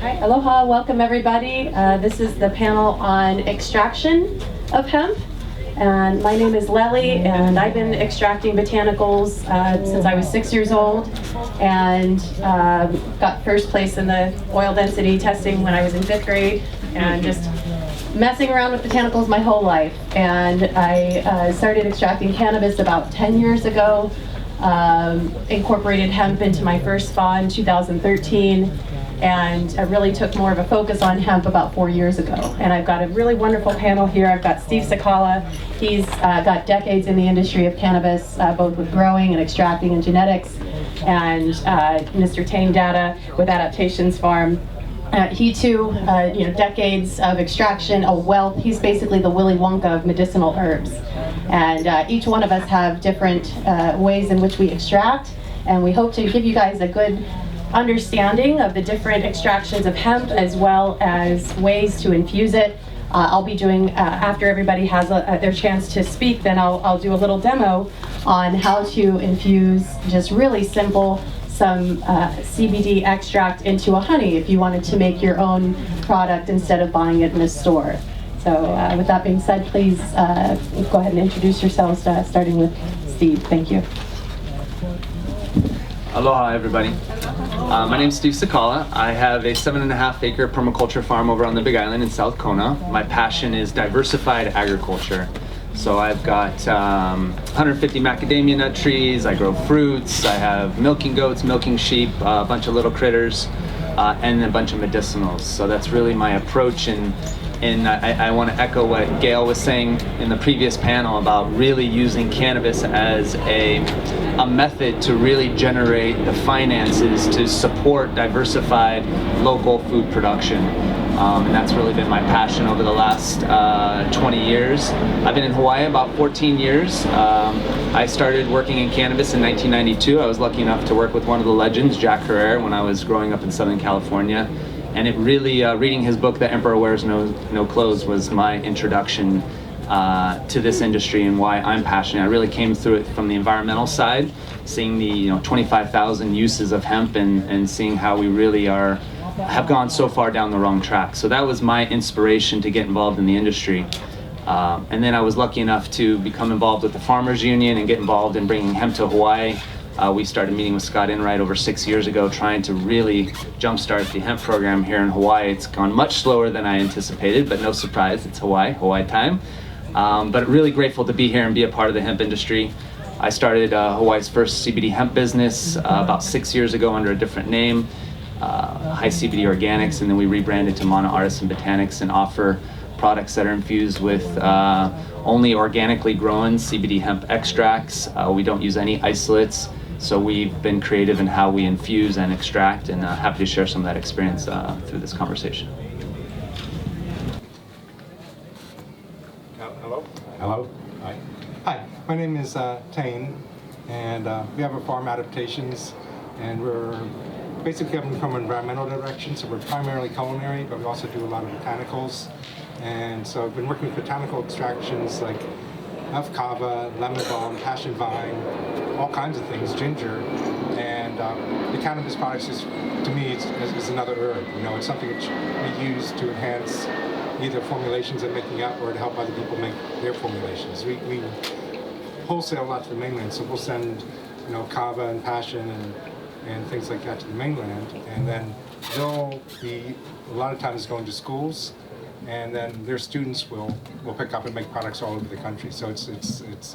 Hi, aloha, welcome everybody. This is the panel on extraction of hemp. And my name is Lely, and I've been extracting botanicals since I was 6 years old, and got first place in the oil density testing when I was in 5th grade, and just messing around with botanicals my whole life. And I started extracting cannabis about 10 years ago, incorporated hemp into my first spa in 2013, and I really took more of a focus on hemp about 4 years ago. And I've got a really wonderful panel here. I've got Steve Sakala. He's got decades in the industry of cannabis, both with growing and extracting and genetics, and Mr. Tane Data with Adaptations Farm. He too, decades of extraction, a wealth. He's basically the Willy Wonka of medicinal herbs. And each one of us have different ways in which we extract, and we hope to give you guys a good understanding of the different extractions of hemp, as well as ways to infuse it. I'll be doing, after everybody has their chance to speak, then I'll do a little demo on how to infuse, just really simple, some CBD extract into a honey if you wanted to make your own product instead of buying it in a store. So with that being said, please go ahead and introduce yourselves, starting with Steve. Thank you. Aloha, everybody. My name is Steve Sakala. I have a 7.5 acre permaculture farm over on the Big Island in South Kona. My passion is diversified agriculture. So I've got 150 macadamia nut trees, I grow fruits, I have milking goats, milking sheep, a bunch of little critters, and a bunch of medicinals. So that's really my approach, and I want to echo what Gail was saying in the previous panel about really using cannabis as a method to really generate the finances to support diversified local food production. And that's really been my passion over the last 20 years. I've been in Hawaii about 14 years. I started working in cannabis in 1992. I was lucky enough to work with one of the legends, Jack Herrera, when I was growing up in Southern California. And it really, reading his book, The Emperor Wears No Clothes, was my introduction to this industry and why I'm passionate. I really came through it from the environmental side, seeing the 25,000 uses of hemp, and seeing how we really have gone so far down the wrong track. So that was my inspiration to get involved in the industry. And then I was lucky enough to become involved with the Farmers Union and get involved in bringing hemp to Hawaii. We started meeting with Scott Enright over 6 years ago, trying to really jumpstart the hemp program here in Hawaii. It's gone much slower than I anticipated, but no surprise, it's Hawaii time. But really grateful to be here and be a part of the hemp industry. I started Hawaii's first CBD hemp business about 6 years ago under a different name, High CBD Organics, and then we rebranded to Mana Artisan Botanics and offer products that are infused with only organically grown CBD hemp extracts. We don't use any isolates, so we've been creative in how we infuse and extract, and happy to share some of that experience through this conversation. Hello. Hi. Hi. My name is Tane, and we have a farm Adaptations, and we're basically coming from an environmental direction, so we're primarily culinary, but we also do a lot of botanicals. And so I've been working with botanical extractions like of kava, lemon balm, passion vine, all kinds of things, ginger. And the cannabis products is, to me, is another herb. It's something which we use to enhance either formulations I'm making up or to help other people make their formulations. We wholesale a lot to the mainland, so we'll send kava and passion and things like that to the mainland, and then they'll be a lot of times going to schools, and then their students will pick up and make products all over the country. So it's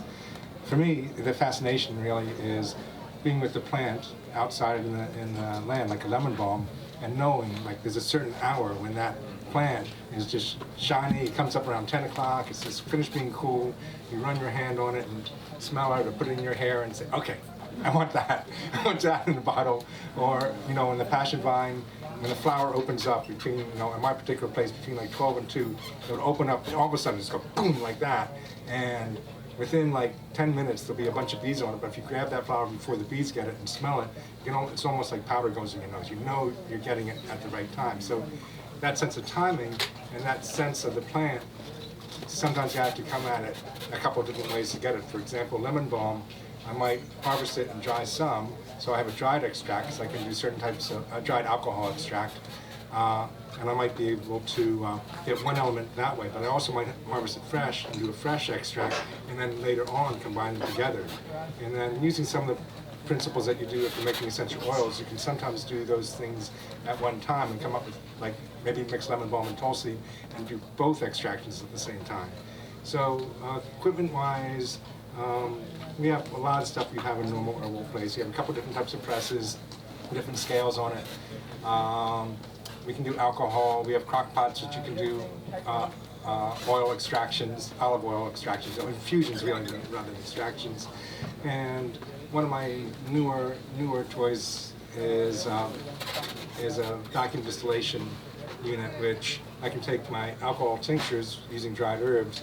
for me, the fascination really is being with the plant outside in the land, like a lemon balm, and knowing like there's a certain hour when that plant is just shiny. It comes up around 10 o'clock. It's just finished being cool. You run your hand on it and smell it, or put it in your hair and say, okay, I want that. I want that in the bottle. Or in the passion vine, when the flower opens up between, in my particular place, between like 12 and 2, it would open up and all of a sudden just go boom like that. And within like 10 minutes, there'll be a bunch of bees on it. But if you grab that flower before the bees get it and smell it, it's almost like powder goes in your nose. You're getting it at the right time. So that sense of timing and that sense of the plant, sometimes you have to come at it a couple of different ways to get it. For example, lemon balm, I might harvest it and dry some, so I have a dried extract, because I can do certain types of dried alcohol extract. And I might be able to get one element that way, but I also might harvest it fresh and do a fresh extract, and then later on combine them together. And then using some of the principles that you do if you're making essential oils, you can sometimes do those things at one time and come up with, like, maybe mix lemon balm and tulsi and do both extractions at the same time. So equipment-wise, we have a lot of stuff you have in a normal herbal place. You have a couple different types of presses, different scales on it. We can do alcohol. We have crock pots that you can do oil extractions, olive oil extractions, so infusions really rather than extractions. And one of my newer toys is a vacuum distillation unit, which I can take my alcohol tinctures using dried herbs.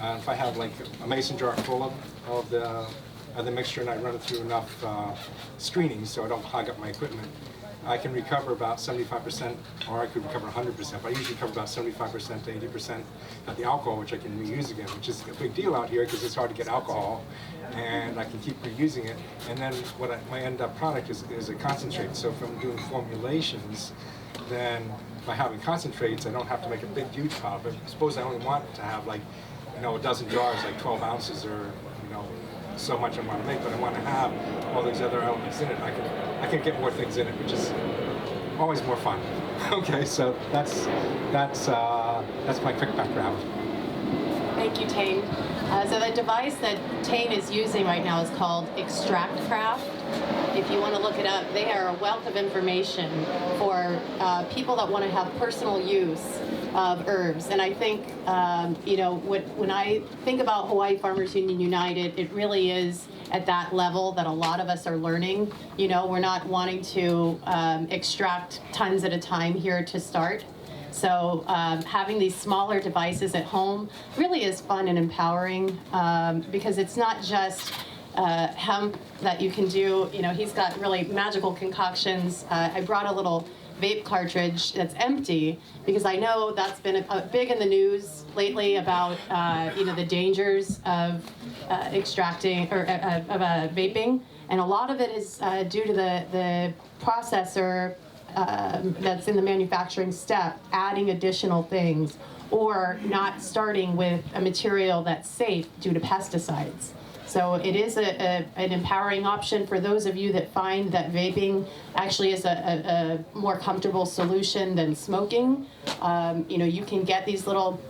If I have like a mason jar full of the mixture and I run it through enough screening so I don't clog up my equipment, I can recover about 75%, or I could recover 100%, but I usually recover about 75% to 80% of the alcohol, which I can reuse again, which is a big deal out here because it's hard to get alcohol, and I can keep reusing it. And then my end up product is a concentrate. So if I'm doing formulations, then by having concentrates, I don't have to make a big, huge pile. But suppose I only want to have like, a dozen jars, like 12 ounces, or so much I want to make, but I want to have all these other elements in it. I can get more things in it, which is always more fun. Okay, so that's my quick background. Thank you, Tane. So the device that Tane is using right now is called Extract Craft. If you want to look it up, they are a wealth of information for people that want to have personal use of herbs. And I think, when I think about Hawaii Farmers Union United, it really is at that level that a lot of us are learning. We're not wanting to extract tons at a time here to start. So having these smaller devices at home really is fun and empowering because it's not just hemp that you can do. He's got really magical concoctions. I brought a little vape cartridge that's empty because I know that's been big in the news lately about the dangers of extracting or of vaping, and a lot of it is due to the processor that's in the manufacturing step adding additional things or not starting with a material that's safe due to pesticides. So it is an empowering option for those of you that find that vaping actually is a more comfortable solution than smoking. You can get these little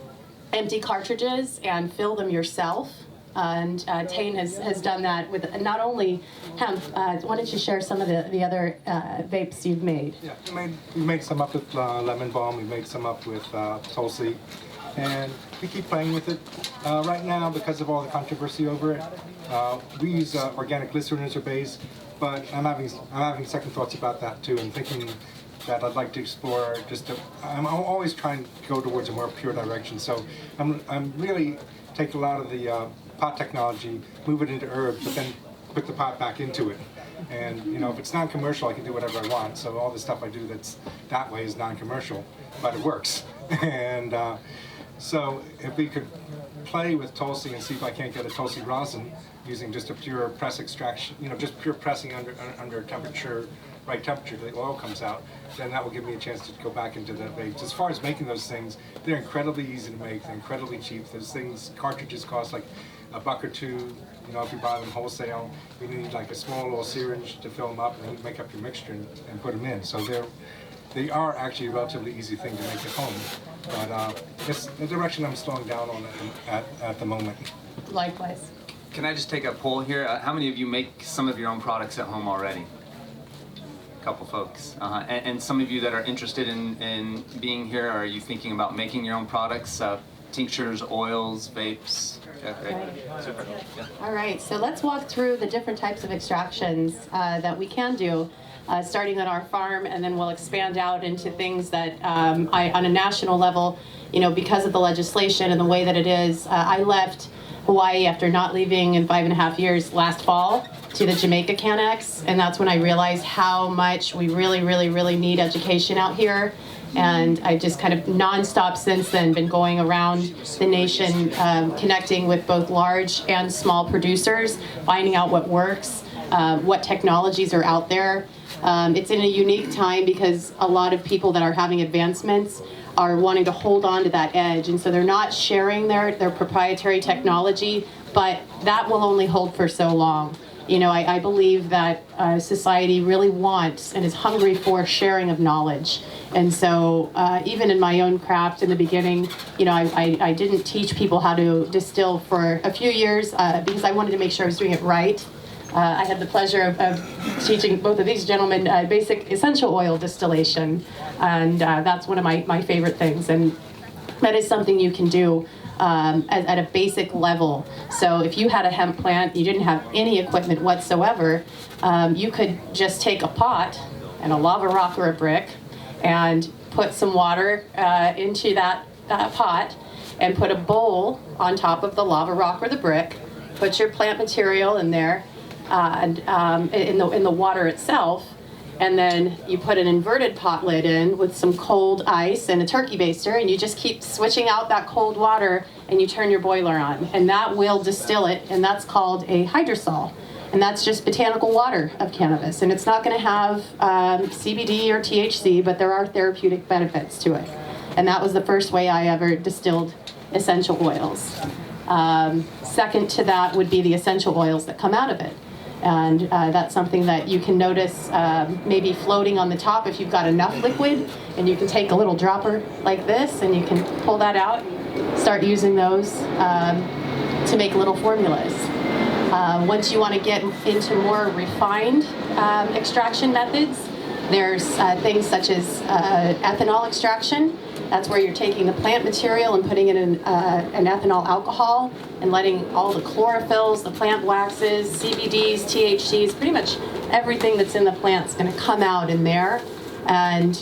empty cartridges and fill them yourself. And Tane has done that with not only hemp. Why don't you share some of the other vapes you've made? Yeah, we made some up with lemon balm. We made some up with tulsi. And we keep playing with it. Right now, because of all the controversy over it, we use organic glycerin as our base, but I'm having second thoughts about that too, and thinking that I'd like to explore I'm always trying to go towards a more pure direction. So I'm really take a lot of the pot technology, move it into herbs, but then put the pot back into it. And if it's non-commercial, I can do whatever I want. So all the stuff I do that's that way is non-commercial, but it works. And so if we could play with tulsi and see if I can't get a tulsi rosin using just a pure press extraction, just pure pressing under temperature, right temperature, the oil comes out, then that will give me a chance to go back into the vapes. As far as making those things, they're incredibly easy to make. They're incredibly cheap. Those things, cartridges cost like $1 or $2. If you buy them wholesale, you need like a small little syringe to fill them up, and then you make up your mixture and put them in. So they are actually a relatively easy thing to make at home. But it's the direction I'm slowing down on at the moment. Likewise. Can I just take a poll here? How many of you make some of your own products at home already? A couple folks. And some of you that are interested in being here, are you thinking about making your own products? Tinctures, oils, vapes? Okay. Super. Yeah. All right, so let's walk through the different types of extractions that we can do. Starting at our farm, and then we'll expand out into things that on a national level, because of the legislation and the way that it is. I left Hawaii after not leaving in 5.5 years last fall to the Jamaica Canex, and that's when I realized how much we really, really, really need education out here. And I just kind of nonstop since then been going around the nation, connecting with both large and small producers, finding out what works, what technologies are out there. It's in a unique time because a lot of people that are having advancements are wanting to hold on to that edge, and so they're not sharing their proprietary technology, but that will only hold for so long. You know, I believe that society really wants and is hungry for sharing of knowledge. And so even in my own craft in the beginning, you know, I didn't teach people how to distill for a few years because I wanted to make sure I was doing it right. I had the pleasure of teaching both of these gentlemen basic essential oil distillation, and that's one of my favorite things. And that is something you can do at a basic level. So if you had a hemp plant, you didn't have any equipment whatsoever, you could just take a pot and a lava rock or a brick and put some water into that pot and put a bowl on top of the lava rock or the brick, put your plant material in there and in the water itself, and then you put an inverted pot lid in with some cold ice and a turkey baster, and you just keep switching out that cold water, and you turn your boiler on, and that will distill it, and that's called a hydrosol. And that's just botanical water of cannabis, and it's not going to have CBD or THC, but there are therapeutic benefits to it. And that was the first way I ever distilled essential oils. Second to that would be the essential oils that come out of it. And that's something that you can notice maybe floating on the top if you've got enough liquid, and you can take a little dropper like this and you can pull that out, start using those to make little formulas. Once you want to get into more refined extraction methods, there's things such as ethanol extraction. That's where you're taking the plant material and putting it in an ethanol alcohol and letting all the chlorophylls, the plant waxes, CBDs, THCs, pretty much everything that's in the plant is going to come out in there. And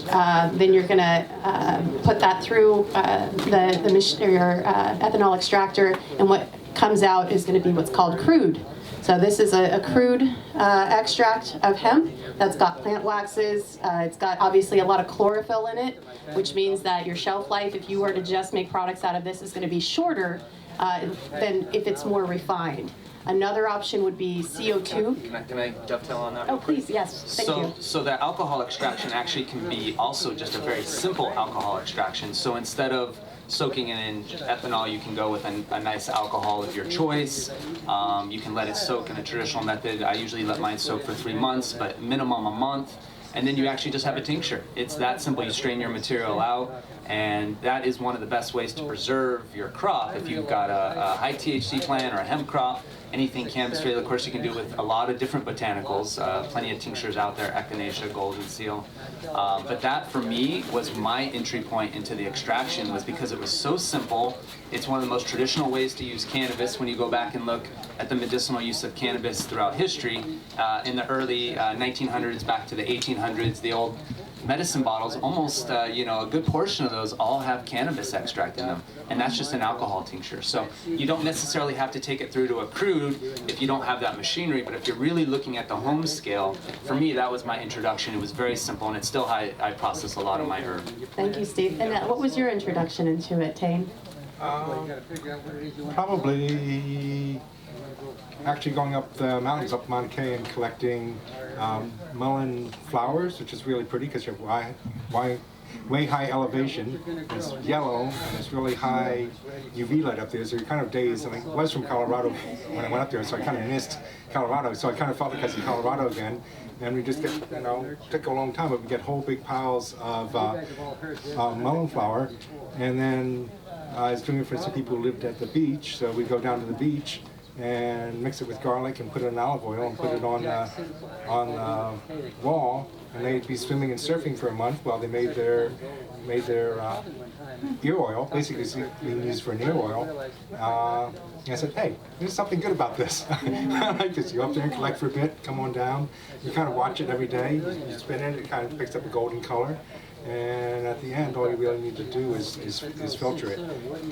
then you're going to put that through your ethanol extractor, and what comes out is going to be what's called crude. So this is a crude extract of hemp that's got plant waxes. It's got obviously a lot of chlorophyll in it, which means that your shelf life, if you were to just make products out of this, is going to be shorter than if it's more refined. Another option would be CO2. Can I dovetail on that? Oh, please, yes. Thank you. So that alcohol extraction actually can be also just a very simple alcohol extraction. So instead of soaking it in ethanol, you can go with a nice alcohol of your choice. You can let it soak in a traditional method. I usually let mine soak for 3 months, but minimum a month. And then you actually just have a tincture. It's that simple. You strain your material out, and that is one of the best ways to preserve your crop. If you've got a high THC plant or a hemp crop, anything cannabis related, of course you can do with a lot of different botanicals, plenty of tinctures out there, echinacea, golden seal. But that for me was my entry point into the extraction, was because it was so simple. It's one of the most traditional ways to use cannabis. When you go back and look at the medicinal use of cannabis throughout history, in the early 1900s back to the 1800s, the old medicine bottles, almost a good portion of those all have cannabis extract in them, and that's just an alcohol tincture. So you don't necessarily have to take it through to a crude if you don't have that machinery, but if you're really looking at the home scale, for me that was my introduction. It was very simple, and it's still how I process a lot of my herb. Thank you, Steve. And what was your introduction into it, Tane? Probably actually going up the mountains, up Mount Kay, and collecting mullein flowers, which is really pretty because you're way high elevation. It's yellow and it's really high UV light up there, so you're kind of dazed. I was from Colorado when I went up there, so I kind of missed Colorado. So I kind of felt like I was in Colorado again. And we just get, took a long time, but we get whole big piles of mullein flower. And then I was doing it for some people who lived at the beach, so we go down to the beach and mix it with garlic and put it in olive oil and put it on the wall, and they'd be swimming and surfing for a month while they made their ear oil, basically being used for an ear oil. And I said, hey, there's something good about this. I like this. You go up there and collect for a bit, come on down. You kind of watch it every day. You spin it, it kind of picks up a golden color. And at the end, all you really need to do is filter it.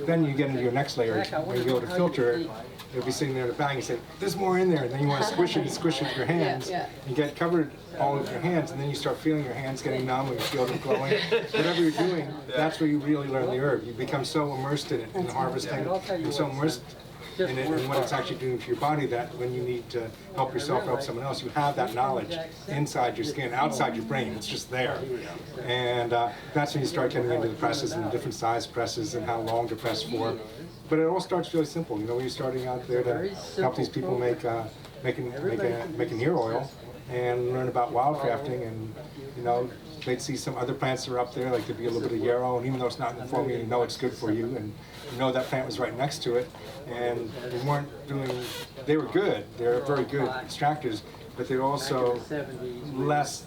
Then you get into your next layer. When you go to filter it, it'll be sitting there in the bag. You say, "There's more in there." And then you want to squish it with your hands. You get covered all of your hands, and then you start feeling your hands getting numb, or you feel them glowing. Whatever you're doing, that's where you really learn the herb. You become so immersed in it, in the harvesting, and so immersed in it and what it's actually doing to your body, that when you need to help yourself, help someone else, you have that knowledge inside your skin, outside your brain. It's just there. And that's when you start getting into the presses and the different size presses and how long to press for. But it all starts really simple. You know, when you're starting out there to help these people making ear oil and learn about wildcrafting, and you know, they'd see some other plants that are up there, like there'd be a little bit of yarrow, and even though it's not in the formula, you know it's good for you, and you know that plant was right next to it, and they were good, they're very good extractors, but they're also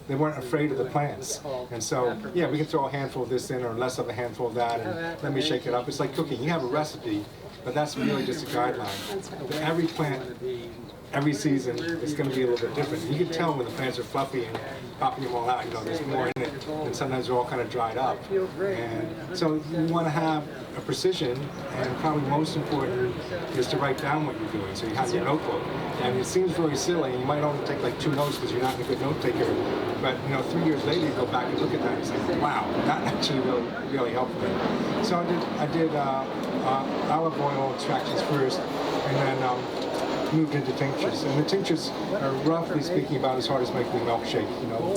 they weren't afraid of the plants. And so, yeah, we can throw a handful of this in or less of a handful of that, and let me shake it up. It's like cooking. You have a recipe, but that's really just a guideline. But every plant, every season, is going to be a little bit different. You can tell when the plants are fluffy and popping them all out, you know, there's more in it, and sometimes they're all kind of dried up. And so you want to have a precision, and probably most important is to write down what you're doing, so you have your notebook. And it seems very silly, and you might only take like 2 notes because you're not a good note taker, but you know, 3 years later you go back and look at that and say, wow, that actually really helped me. So I did olive oil extractions first, and then moved into tinctures, and the tinctures are, roughly speaking, about as hard as making a milkshake. You know,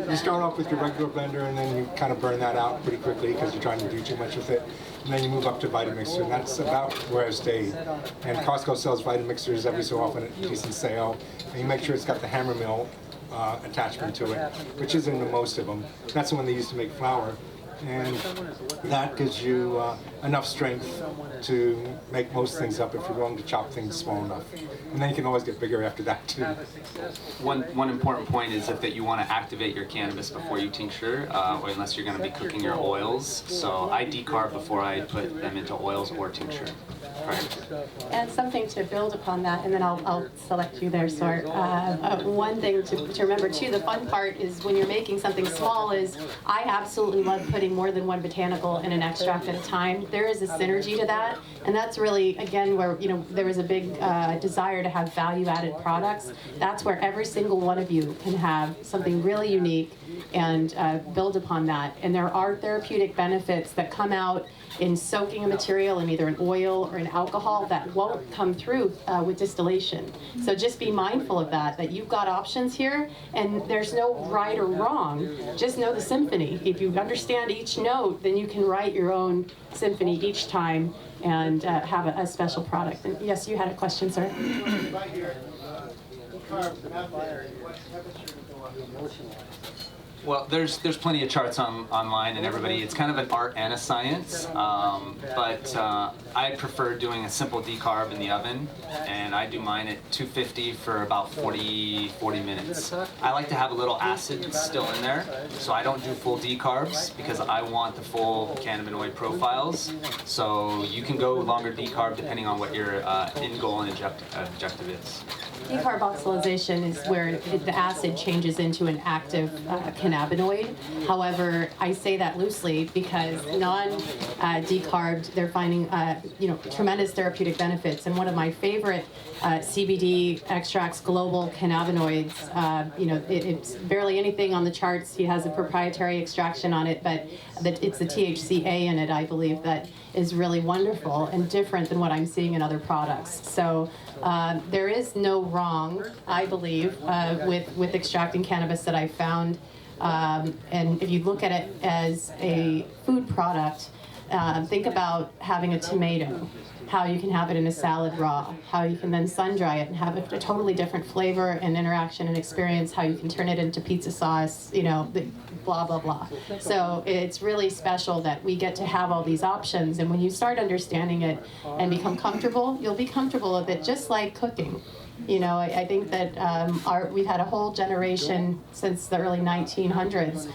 you start off with your regular blender, and then you kind of burn that out pretty quickly because you're trying to do too much with it. And then you move up to Vitamixer, and that's about where I stayed. And Costco sells Vitamixers every so often at decent sale, and you make sure it's got the hammer mill attachment to it, which isn't in most of them. That's the one they used to make flour. And that gives you enough strength to make most things up if you're willing to chop things small enough. And then you can always get bigger after that too. One important point is that you want to activate your cannabis before you tincture, or unless you're going to be cooking your oils. So I decarb before I put them into oils or tincture. Right. And something to build upon that, and then I'll select you there, Sort. One thing to remember too, the fun part is when you're making something small is I absolutely love putting more than one botanical in an extract at a time. There is a synergy to that, and that's really, again, where, you know, there is a big desire to have value-added products. That's where every single one of you can have something really unique and build upon that. And there are therapeutic benefits that come out in soaking a material in either an oil or an alcohol that won't come through with distillation. So just be mindful of that you've got options here, and there's no right or wrong. Just know the symphony. If you understand each note, then you can write your own symphony each time and have a special product. And yes, you had a question, sir? Well, there's plenty of charts online, and everybody, it's kind of an art and a science, but I prefer doing a simple decarb in the oven, and I do mine at 250 for about 40 minutes. I like to have a little acid still in there, so I don't do full decarbs because I want the full cannabinoid profiles. So you can go longer decarb depending on what your end goal and objective is. Decarboxylation is where the acid changes into an active cannabinoid. However, I say that loosely because non-decarbed, they're finding tremendous therapeutic benefits. And one of my favorite CBD extracts, global cannabinoids, it's barely anything on the charts. He has a proprietary extraction on it, but it's the THCA in it, I believe, that is really wonderful and different than what I'm seeing in other products. So there is no wrong, I believe, with extracting cannabis that I found. And if you look at it as a food product, think about having a tomato, how you can have it in a salad raw, how you can then sun dry it and have a totally different flavor and interaction and experience, how you can turn it into pizza sauce, blah, blah, blah. So it's really special that we get to have all these options, and when you start understanding it and become comfortable, you'll be comfortable with it, just like cooking. You know, I think that we've had a whole generation since the early 1900s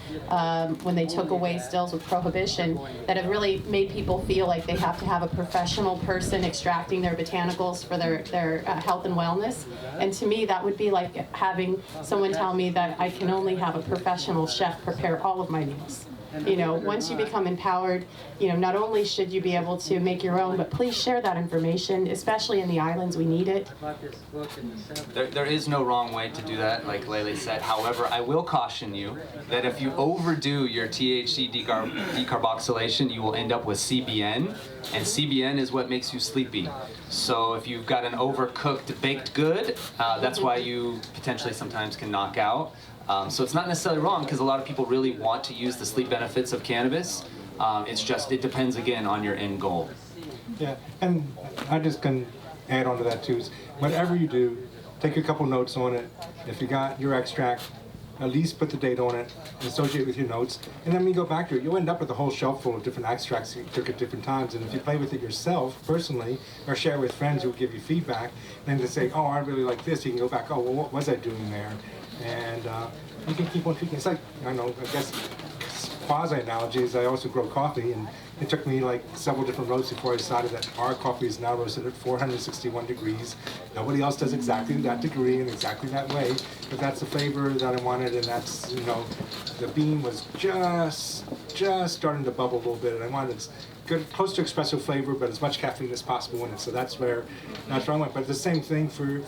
when they took away stills with prohibition that have really made people feel like they have to have a professional person extracting their botanicals for their health and wellness. And to me, that would be like having someone tell me that I can only have a professional chef prepare all of my meals. You know, once you become empowered, you know, not only should you be able to make your own, but please share that information, especially in the islands. We need it. There is no wrong way to do that, like Lele said. However, I will caution you that if you overdo your THC decarboxylation, you will end up with CBN, and CBN is what makes you sleepy. So if you've got an overcooked baked good, that's why you potentially sometimes can knock out. So it's not necessarily wrong because a lot of people really want to use the sleep benefits of cannabis. It's just, it depends again on your end goal. Yeah, and I just can add on to that too, is whatever you do, take a couple notes on it. If you got your extract, at least put the date on it, associate it with your notes, and then when you go back to it, you'll end up with a whole shelf full of different extracts you took at different times. And if you play with it yourself personally, or share with friends who will give you feedback, then to say, oh, I really like this, you can go back, oh, well, what was I doing there? And you can keep on tweaking. It's like, I know, I guess quasi analogy is I also grow coffee, and it took me like several different roasts before I decided that our coffee is now roasted at 461 degrees. Nobody else does exactly that degree and exactly that way, but that's the flavor that I wanted, and that's, you know, the bean was just starting to bubble a little bit, and I wanted good, close to espresso flavor, but as much caffeine as possible in it. So that's where I went. But the same thing for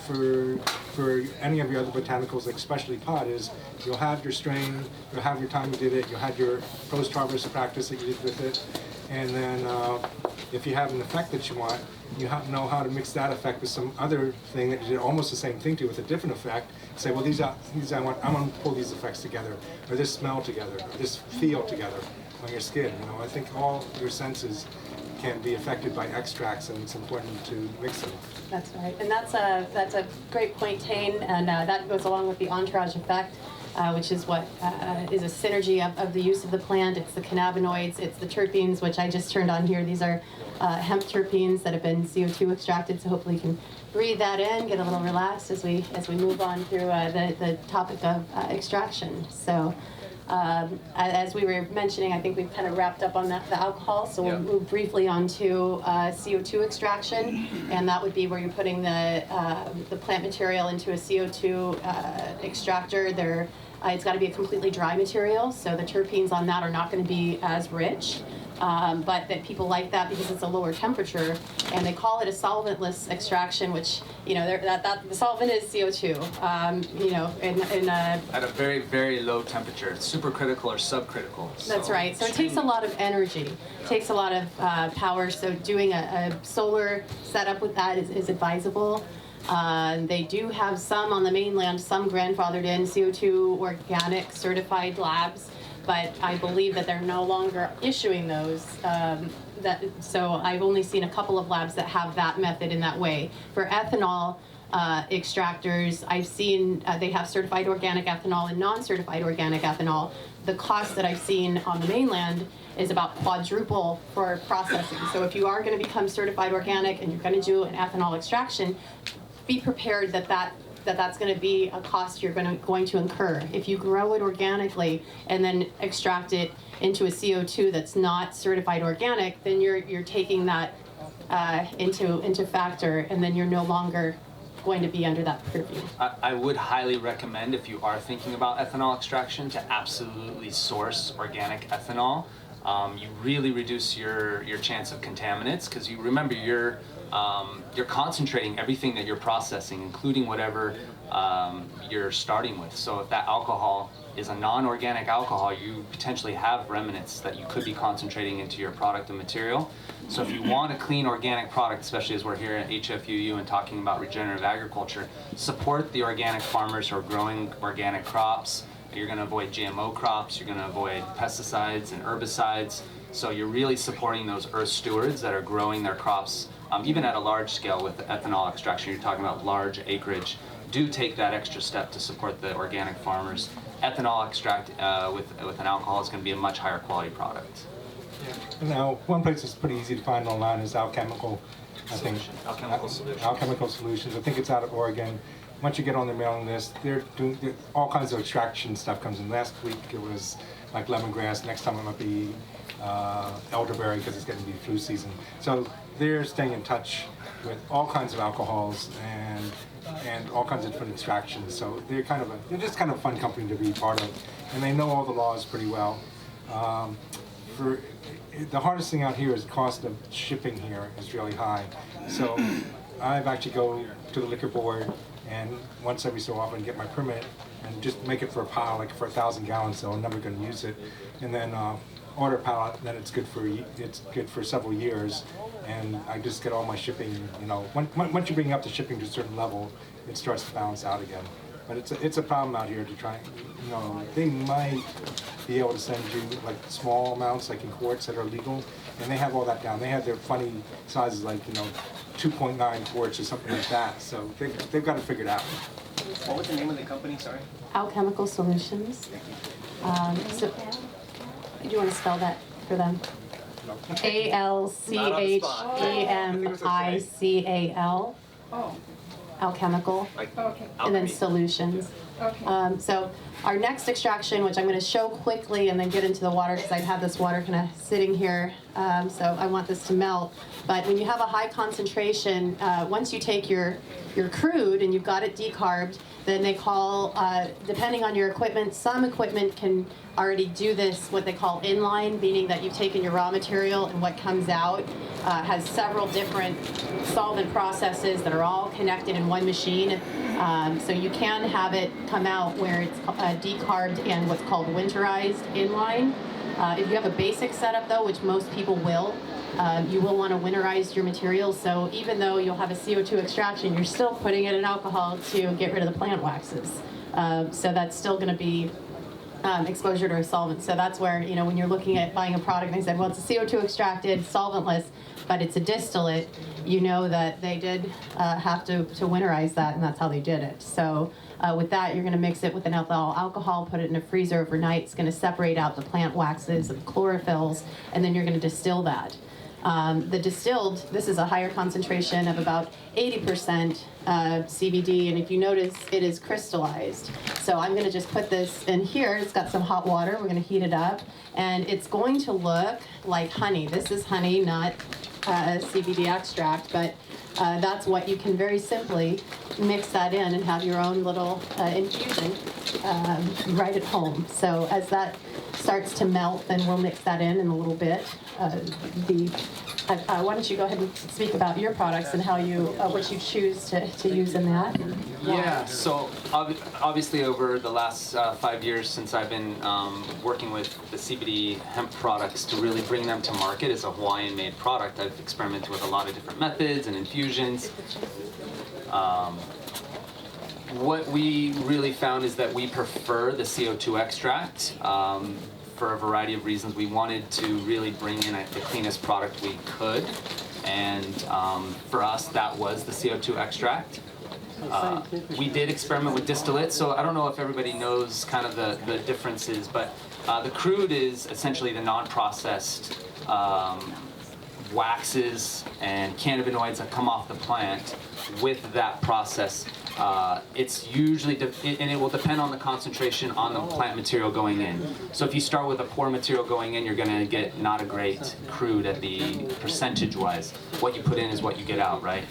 any of your other botanicals, like especially pot, is you'll have your strain, you'll have your time you did it, you'll have your post-harvest practice that you did with it, and then if you have an effect that you want, you have to know how to mix that effect with some other thing that you did almost the same thing to with a different effect. Say, well, these I want. I'm going to pull these effects together, or this smell together, or this feel together on your skin. You know, I think all your senses can be affected by extracts, and it's important to mix them. That's right, and that's a great point, Tane, and that goes along with the entourage effect, which is what is a synergy of the use of the plant. It's the cannabinoids, it's the terpenes, which I just turned on here. These are hemp terpenes that have been CO2 extracted, so hopefully you can breathe that in, get a little relaxed as we move on through the topic of extraction. So. As we were mentioning, I think we've kind of wrapped up on the alcohol, so we'll move briefly on to CO2 extraction, and that would be where you're putting the plant material into a CO2 extractor. It's got to be a completely dry material, so the terpenes on that are not going to be as rich. But that people like that because it's a lower temperature, and they call it a solventless extraction, which, you know, that the solvent is CO2. You know, at a very, very low temperature, it's supercritical or subcritical. That's right. So it takes a lot of energy. It takes a lot of power. So doing a solar setup with that is advisable. They do have some on the mainland, some grandfathered in CO2 organic certified labs. But I believe that they're no longer issuing those. So I've only seen a couple of labs that have that method in that way. For ethanol extractors, I've seen they have certified organic ethanol and non-certified organic ethanol. The cost that I've seen on the mainland is about quadruple for processing. So if you are going to become certified organic and you're going to do an ethanol extraction, be prepared that's going to be a cost you're going to incur. If you grow it organically and then extract it into a CO2 that's not certified organic, then you're taking that into factor, and then you're no longer going to be under that purview. I would highly recommend, if you are thinking about ethanol extraction, to absolutely source organic ethanol. You really reduce your chance of contaminants, because you remember you're concentrating everything that you're processing, including whatever you're starting with. So if that alcohol is a non-organic alcohol, you potentially have remnants that you could be concentrating into your product and material. So if you want a clean organic product, especially as we're here at HFUU and talking about regenerative agriculture, support the organic farmers who are growing organic crops. You're going to avoid GMO crops, you're going to avoid pesticides and herbicides. So you're really supporting those earth stewards that are growing their crops, even at a large scale with ethanol extraction. You're talking about large acreage. Do take that extra step to support the organic farmers. Ethanol extract with an alcohol is going to be a much higher quality product. Yeah. Now, one place that's pretty easy to find online is Alchemical. I think. Alchemical Solutions. Alchemical Solutions. I think it's out of Oregon. Once you get on their mailing list, they're doing all kinds of extraction stuff comes in. Last week it was like lemongrass. Next time it might be elderberry because it's getting to be flu season. So they're staying in touch with all kinds of alcohols and all kinds of different extractions. So they're just kind of a fun company to be part of, and they know all the laws pretty well. The hardest thing out here is the cost of shipping here is really high. So I've actually go to the liquor board and once every so often get my permit and just make it for a pile, like for 1,000 gallons, so I'm never going to use it. And then order a pallet, then it's good for several years. And I just get all my shipping, you know, once you bring up the shipping to a certain level, it starts to balance out again. But it's a problem out here to try, you know, they might be able to send you like small amounts, like in quarts that are legal, and they have all that down. They have their funny sizes, like, you know, 2.9 quarts or something like that. So they've got to figure it out. What was the name of the company, sorry? Alchemical Solutions. So, do you want to spell that for them? ALCHEMICAL. Oh, Alchemical. Like okay. And then alchemy. Solutions. Okay. So our next extraction, which I'm going to show quickly and then get into the water because I have this water kind of sitting here, so I want this to melt. But when you have a high concentration, once you take your crude and you've got it decarbed, then they call, depending on your equipment, some equipment can already do this, what they call inline, meaning that you've taken your raw material and what comes out has several different solvent processes that are all connected in one machine. So you can have it come out where it's decarbed and what's called winterized inline. If you have a basic setup though, which most people will, you will want to winterize your materials. So even though you'll have a CO2 extraction, you're still putting it in alcohol to get rid of the plant waxes. So that's still going to be exposure to a solvent. So that's where, you know, when you're looking at buying a product and they said, well, it's a CO2 extracted, solventless, but it's a distillate, you know that they did have to winterize that, and that's how they did it. So with that, you're going to mix it with an ethyl alcohol, put it in a freezer overnight. It's going to separate out the plant waxes and chlorophylls, and then you're going to distill that. The distilled, this is a higher concentration of about 80% CBD, and if you notice, it is crystallized. So I'm going to just put this in here. It's got some hot water. We're going to heat it up, and it's going to look like honey. This is honey, not CBD extract, but that's what you can very simply mix that in and have your own little infusion right at home. So as that starts to melt, then we'll mix that in a little bit. Why don't you go ahead and speak about your products and how you, what you choose to use in that? Yeah, so obviously over the last 5 years since I've been working with the CBD hemp products to really bring them to market as a Hawaiian-made product, I've experimented with a lot of different methods and infusions. What we really found is that we prefer the CO2 extract. For a variety of reasons, we wanted to really bring in the cleanest product we could, and for us that was the CO2 extract. We did experiment with distillate, so I don't know if everybody knows kind of the differences, but the crude is essentially the non-processed waxes and cannabinoids that come off the plant with that process. It's usually, and it will depend on the concentration on the plant material going in. So if you start with a poor material going in, you're going to get not a great crude at the percentage-wise. What you put in is what you get out, right?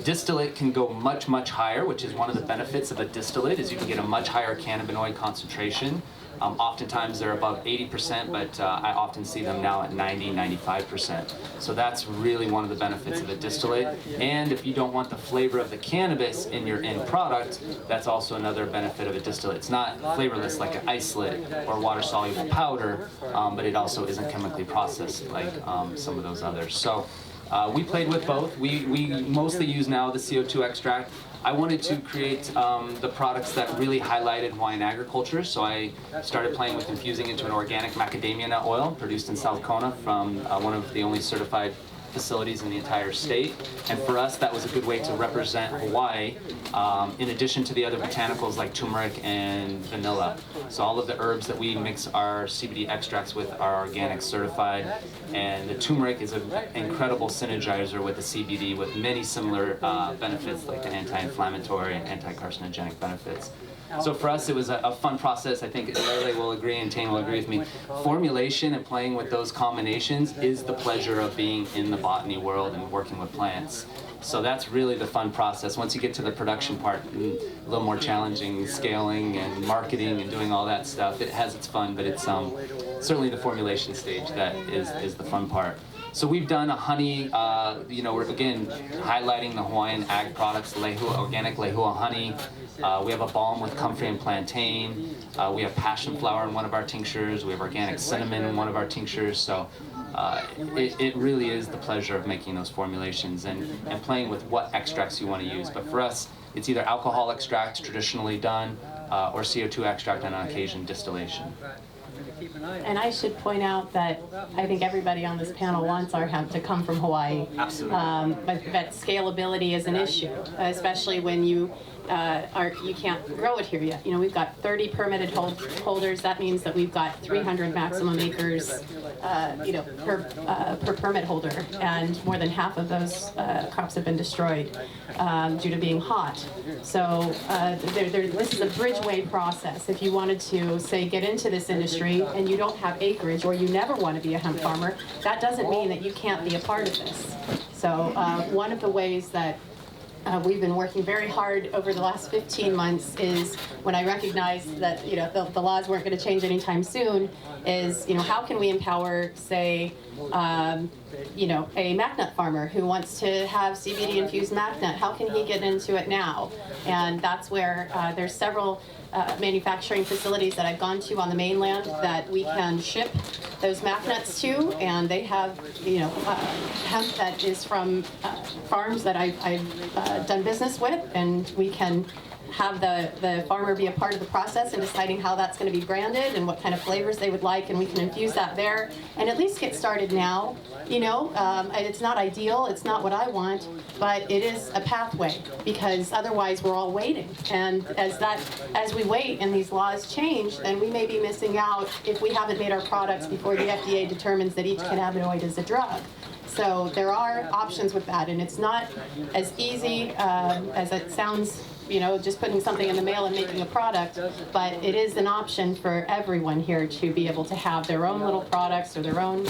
Distillate can go much, much higher, which is one of the benefits of a distillate, is you can get a much higher cannabinoid concentration. Oftentimes they're above 80%, but I often see them now at 90, 95%. So that's really one of the benefits of a distillate. And if you don't want the flavor of the cannabis in your end product, that's also another benefit of a distillate. It's not flavorless like an isolate or water-soluble powder, but it also isn't chemically processed like some of those others. So we played with both. We mostly use now the CO2 extract. I wanted to create the products that really highlighted Hawaiian agriculture, so I started playing with infusing into an organic macadamia nut oil produced in South Kona from one of the only certified facilities in the entire state. And for us, that was a good way to represent Hawaii, in addition to the other botanicals like turmeric and vanilla. So all of the herbs that we mix our CBD extracts with are organic certified, and the turmeric is an incredible synergizer with the CBD with many similar benefits like the anti-inflammatory and anti-carcinogenic benefits. So for us, it was a fun process. I think Lele will agree and Tane will agree with me. Formulation and playing with those combinations is the pleasure of being in the botany world and working with plants. So that's really the fun process. Once you get to the production part, a little more challenging, scaling and marketing and doing all that stuff. It has its fun, but it's certainly the formulation stage that is the fun part. So we've done a honey, we're again highlighting the Hawaiian ag products, lehua, organic lehua honey. We have a balm with comfrey and plantain. We have passion flower in one of our tinctures. We have organic cinnamon in one of our tinctures. So it really is the pleasure of making those formulations and playing with what extracts you want to use. But for us, it's either alcohol extract, traditionally done, or CO2 extract, and on occasion distillation. And I should point out that I think everybody on this panel wants our hemp to come from Hawaii. Absolutely. But scalability is an issue, especially when you can't grow it here yet. We've got 30 permitted holders. That means that we've got 300 maximum acres, per permit holder, and more than half of those crops have been destroyed due to being hot. So this is a bridgeway process. If you wanted to, say, get into this industry and you don't have acreage or you never want to be a hemp farmer, that doesn't mean that you can't be a part of this. So one of the ways that we've been working very hard over the last 15 months is when I recognized that the laws weren't going to change anytime soon, is how can we empower, say, a MacNut farmer who wants to have CBD infused MacNut? How can he get into it now? And that's where there's several manufacturing facilities that I've gone to on the mainland that we can ship those MacNuts to, and they have hemp that is from farms that I've done business with, and we can have the farmer be a part of the process in deciding how that's going to be branded and what kind of flavors they would like, and we can infuse that there and at least get started now. It's not ideal, it's not what I want, but it is a pathway, because otherwise we're all waiting, and as we wait and these laws change, then we may be missing out if we haven't made our products before the FDA determines that each cannabinoid is a drug. So there are options with that, and it's not as easy as it sounds, just putting something in the mail and making a product, but it is an option for everyone here to be able to have their own little products or their own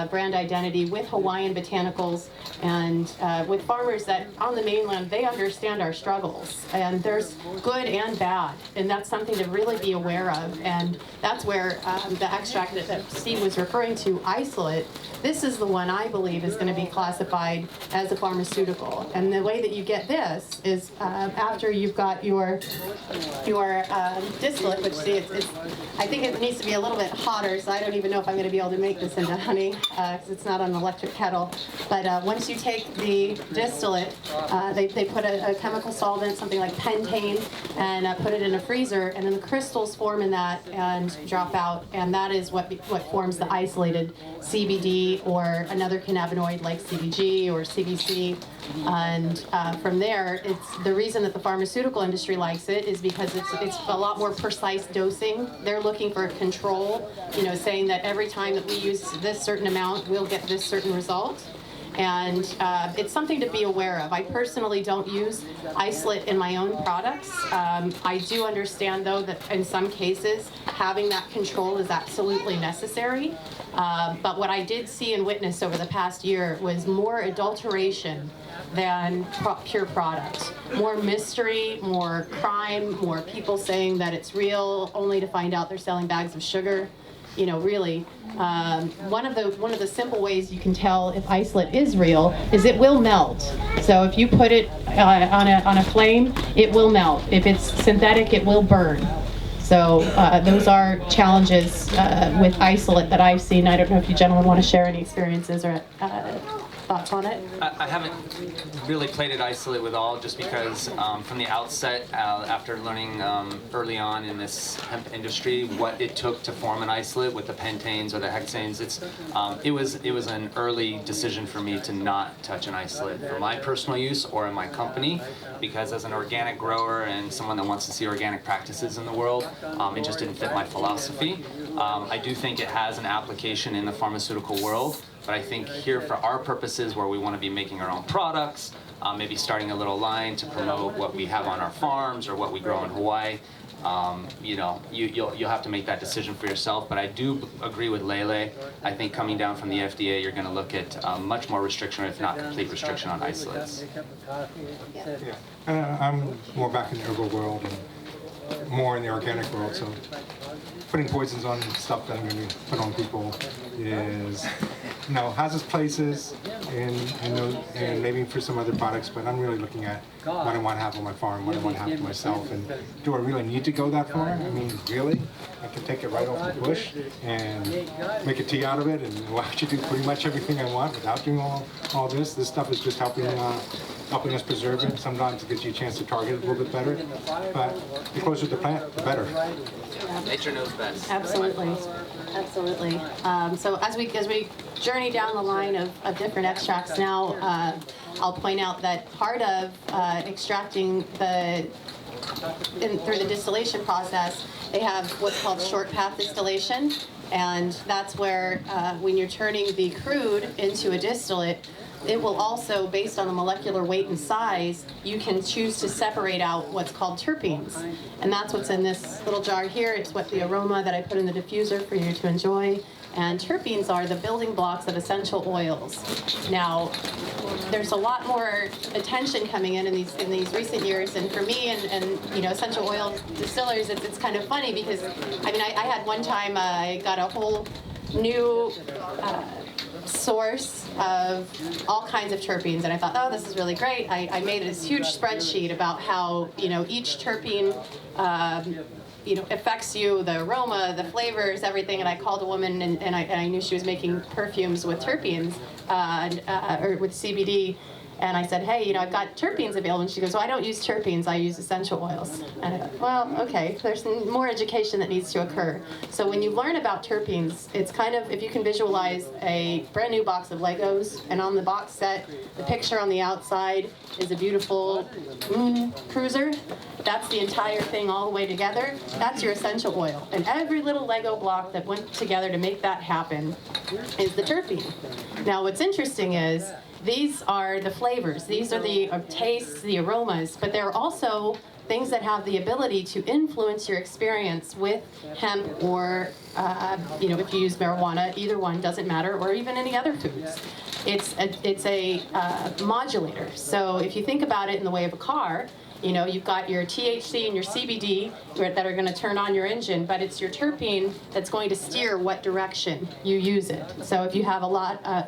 brand identity with Hawaiian botanicals, and with farmers that on the mainland, they understand our struggles, and there's good and bad, and that's something to really be aware of. And that's where the extract that Steve was referring to, isolate, this is the one I believe is going to be classified as a pharmaceutical. And the way that you get this is after you've got your distillate, which I think it needs to be a little bit hotter, so I don't even know if I'm going to be able to make this into honey because it's not on an electric kettle. But once you take the distillate, they put a chemical solvent, something like pentane, and put it in a freezer, and then the crystals form in that and drop out, and that is what forms the isolated CBD or another cannabinoid like CBG or CBC. And from there, it's the reason that the pharmaceutical industry likes it is because it's a lot more precise dosing. They're looking for control, saying that every time that we use this certain amount, we'll get this certain result. And it's something to be aware of. I personally don't use isolate in my own products. I do understand, though, that in some cases, having that control is absolutely necessary. But what I did see and witness over the past year was more adulteration than pure product. More mystery, more crime, more people saying that it's real, only to find out they're selling bags of sugar. Really, one of the simple ways you can tell if isolate is real is it will melt. So if you put it on a flame, it will melt. If it's synthetic, it will burn. So those are challenges with isolate that I've seen. I don't know if you gentlemen want to share any experiences or thoughts on it? I haven't really played it isolate with all, just because from the outset, after learning early on in this hemp industry what it took to form an isolate with the pentanes or the hexanes, it was an early decision for me to not touch an isolate for my personal use or in my company, because as an organic grower and someone that wants to see organic practices in the world, it just didn't fit my philosophy. I do think it has an application in the pharmaceutical world, but I think here for our purposes, where we want to be making our own products, maybe starting a little line to promote what we have on our farms or what we grow in Hawaii, you'll have to make that decision for yourself. But I do agree with Lele. I think coming down from the FDA, you're going to look at much more restriction, if not complete restriction, on isolates. Yeah, I'm more back in the herbal world and more in the organic world, so putting poisons on stuff that I'm going to put on people is, has its places and maybe for some other products, but I'm really looking at what I want to have on my farm, what I want to have to myself, and do I really need to go that far? I mean, really? I can take it right off the bush and make a tea out of it and actually do pretty much everything I want without doing all this. This stuff is just helping us preserve it. Sometimes it gives you a chance to target it a little bit better, but the closer to the plant, the better. Nature knows best. Absolutely, absolutely. So as we journey down the line of different extracts now, I'll point out that part of extracting through the distillation process, they have what's called short path distillation, and that's where when you're turning the crude into a distillate, it will also, based on the molecular weight and size, you can choose to separate out what's called terpenes. And that's what's in this little jar here. It's what the aroma that I put in the diffuser for you to enjoy. And terpenes are the building blocks of essential oils. Now, there's a lot more attention coming in these recent years, and for me and essential oil distillers, it's kind of funny because I had one time I got a whole new source of all kinds of terpenes, and I thought, oh, this is really great. I made this huge spreadsheet about how each terpene affects you, the aroma, the flavors, everything. And I called a woman, and I knew she was making perfumes with terpenes or with CBD. And I said, hey, I've got terpenes available. And she goes, well, I don't use terpenes, I use essential oils. And I thought, well, okay, there's more education that needs to occur. So when you learn about terpenes, it's kind of, if you can visualize a brand new box of Legos, and on the box set, the picture on the outside is a beautiful moon cruiser. That's the entire thing all the way together. That's your essential oil. And every little Lego block that went together to make that happen is the terpene. Now, what's interesting is, these are the flavors. These are the tastes, the aromas, but there are also things that have the ability to influence your experience with hemp or, if you use marijuana, either one, doesn't matter, or even any other foods. It's a modulator. So if you think about it in the way of a car, you've got your THC and your CBD that are going to turn on your engine, but it's your terpene that's going to steer what direction you use it. So if you have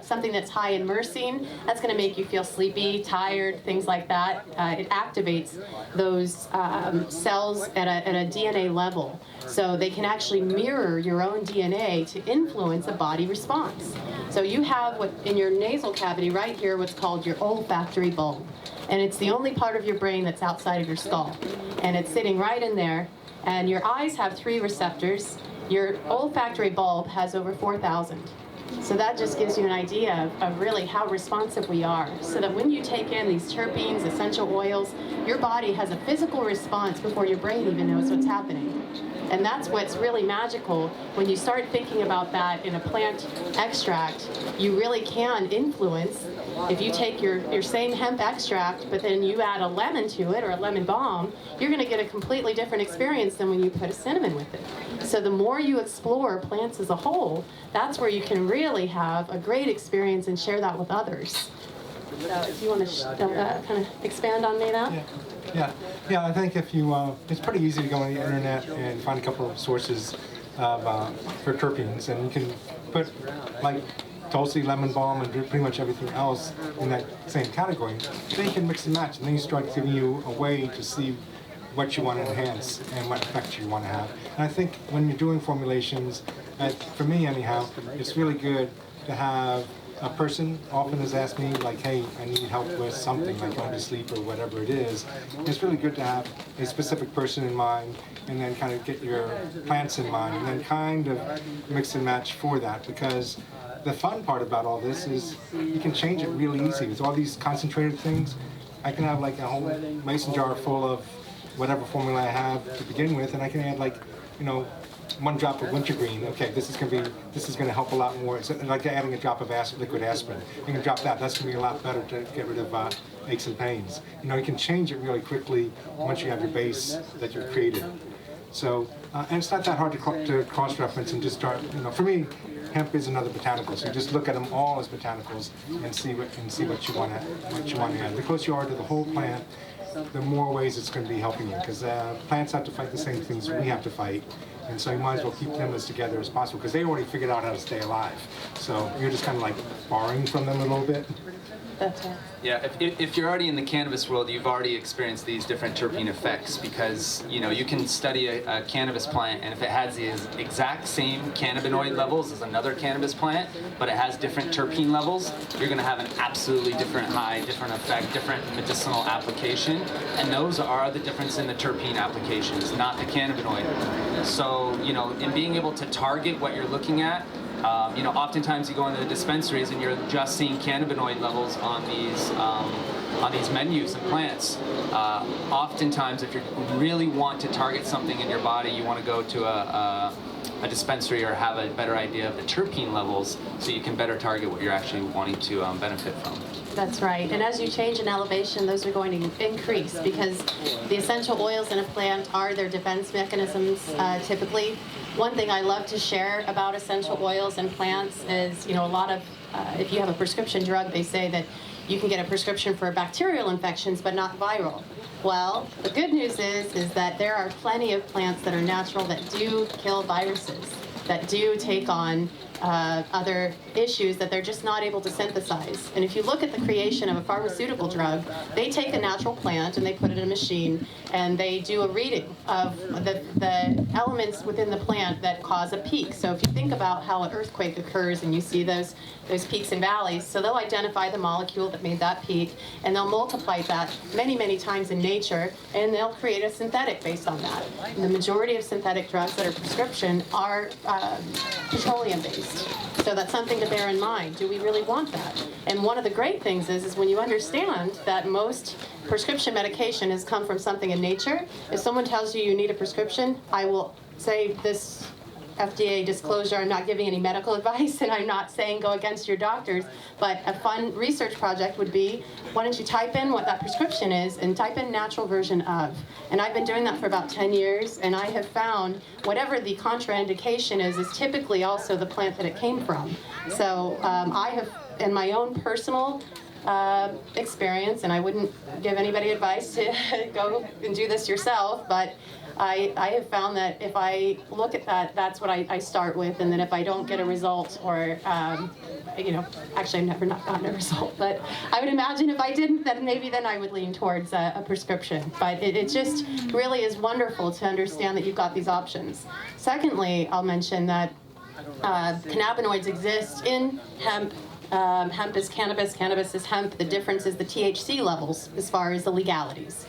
something that's high in myrcene, that's going to make you feel sleepy, tired, things like that. It activates those cells at a DNA level. So they can actually mirror your own DNA to influence a body response. So you have what in your nasal cavity right here, what's called your olfactory bulb. And it's the only part of your brain that's outside of your skull. And it's sitting right in there. And your eyes have 3 receptors. Your olfactory bulb has over 4,000. So that just gives you an idea of really how responsive we are. So that when you take in these terpenes, essential oils, your body has a physical response before your brain even knows what's happening. And that's what's really magical. When you start thinking about that in a plant extract, you really can influence. If you take your same hemp extract, but then you add a lemon to it or a lemon balm, you're going to get a completely different experience than when you put a cinnamon with it. So the more you explore plants as a whole, that's where you can really have a great experience and share that with others. So if you want to kind of expand on that? Yeah. I think if you, it's pretty easy to go on the internet and find a couple of sources for terpenes, and you can put like Tulsi, lemon balm, and pretty much everything else in that same category. Then you can mix and match, and then you start giving you a way to see what you want to enhance and what effect you want to have. And I think when you're doing formulations, for me anyhow, it's really good to have a person often has asked me, like, hey, I need help with something, like going to sleep or whatever it is. It's really good to have a specific person in mind and then kind of get your plants in mind and then kind of mix and match for that, because the fun part about all this is you can change it really easy with all these concentrated things. I can have like a whole mason jar full of whatever formula I have to begin with, and I can add like, 1 drop of wintergreen. Okay, this is gonna help a lot more. It's like adding a drop of liquid aspirin. You can drop that. That's gonna be a lot better to get rid of aches and pains. You can change it really quickly once you have your base that you've created. So, and it's not that hard to cross-reference and just start. For me, hemp is another botanical. So you just look at them all as botanicals and see what you want to add. The closer you are to the whole plant, the more ways it's going to be helping you, because plants have to fight the same things we have to fight, and so you might as well keep them as together as possible, because they already figured out how to stay alive. So you're just kind of like borrowing from them a little bit. That's right. Yeah, if you're already in the cannabis world, you've already experienced these different terpene effects, because you can study a cannabis plant, and if it has the exact same cannabinoid levels as another cannabis plant, but it has different terpene levels, you're going to have an absolutely different high, different effect, different medicinal application, and those are the difference in the terpene applications, not the cannabinoid. So in being able to target what you're looking at. Oftentimes you go into the dispensaries and you're just seeing cannabinoid levels on these menus and plants. Oftentimes, if you really want to target something in your body, you want to go to a dispensary or have a better idea of the terpene levels, so you can better target what you're actually wanting to benefit from. That's right. And as you change in elevation, those are going to increase, because the essential oils in a plant are their defense mechanisms typically. One thing I love to share about essential oils and plants is, a lot of, if you have a prescription drug, they say that you can get a prescription for bacterial infections, but not viral. Well, the good news is that there are plenty of plants that are natural that do kill viruses, that do take on other issues that they're just not able to synthesize. And if you look at the creation of a pharmaceutical drug, they take a natural plant and they put it in a machine and they do a reading of the elements within the plant that cause a peak. So if you think about how an earthquake occurs and you see those peaks and valleys, so they'll identify the molecule that made that peak and they'll multiply that many, many times in nature, and they'll create a synthetic based on that. And the majority of synthetic drugs that are prescription are petroleum-based. So that's something to bear in mind. Do we really want that? And one of the great things is when you understand that most prescription medication has come from something in nature, if someone tells you you need a prescription, I will say this FDA disclosure, I'm not giving any medical advice, and I'm not saying go against your doctors, but a fun research project would be, why don't you type in what that prescription is and type in natural version of. And I've been doing that for about 10 years, and I have found whatever the contraindication is typically also the plant that it came from. So I have, in my own personal experience, and I wouldn't give anybody advice to go and do this yourself, but I have found that if I look at that, that's what I start with, and then if I don't get a result, or actually I've never not gotten a result, but I would imagine if I didn't, then maybe then I would lean towards a prescription. But it just really is wonderful to understand that you've got these options. Secondly, I'll mention that cannabinoids exist in hemp. Hemp is cannabis, cannabis is hemp. The difference is the THC levels as far as the legalities.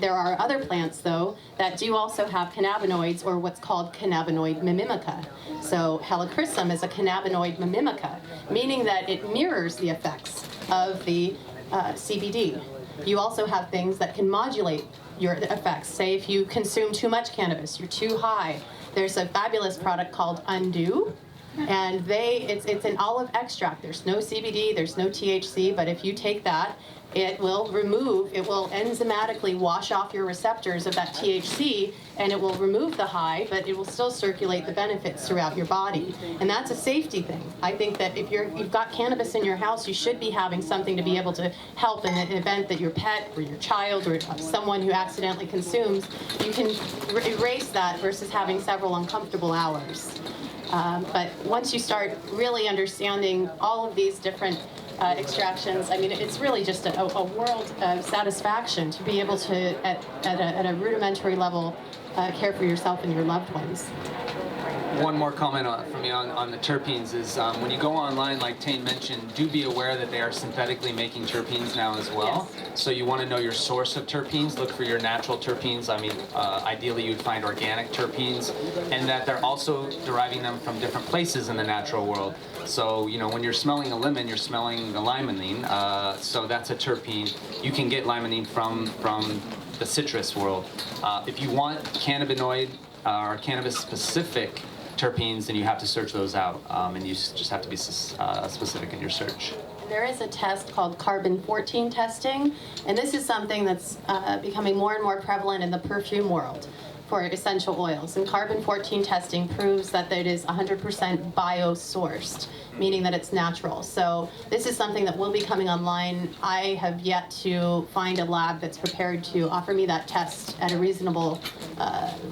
There are other plants, though, that do also have cannabinoids, or what's called cannabinoid mimica. So helichrysum is a cannabinoid mimica, meaning that it mirrors the effects of the CBD. You also have things that can modulate your effects. Say if you consume too much cannabis, you're too high. There's a fabulous product called Undo, and it's an olive extract. There's no CBD, there's no THC, but if you take that, it will enzymatically wash off your receptors of that THC, and it will remove the high, but it will still circulate the benefits throughout your body. And that's a safety thing. I think that if you've got cannabis in your house, you should be having something to be able to help in the event that your pet or your child or someone who accidentally consumes, you can erase that versus having several uncomfortable hours. But once you start really understanding all of these different extractions, I mean, it's really just a world of satisfaction to be able to, at a rudimentary level, care for yourself and your loved ones. One more comment from me on the terpenes is when you go online, like Tane mentioned, do be aware that they are synthetically making terpenes now as well. Yes. So you want to know your source of terpenes. Look for your natural terpenes. I mean, ideally you'd find organic terpenes, and that they're also deriving them from different places in the natural world. So, you know, when you're smelling a lemon, you're smelling a limonene. So that's a terpene. You can get limonene from the citrus world. If you want cannabinoid or cannabis-specific terpenes, then you have to search those out, and you just have to be specific in your search. There is a test called carbon-14 testing, and this is something that's becoming more and more prevalent in the perfume world for essential oils. And carbon-14 testing proves that it is 100% bio-sourced, meaning that it's natural. So this is something that will be coming online. I have yet to find a lab that's prepared to offer me that test at a reasonable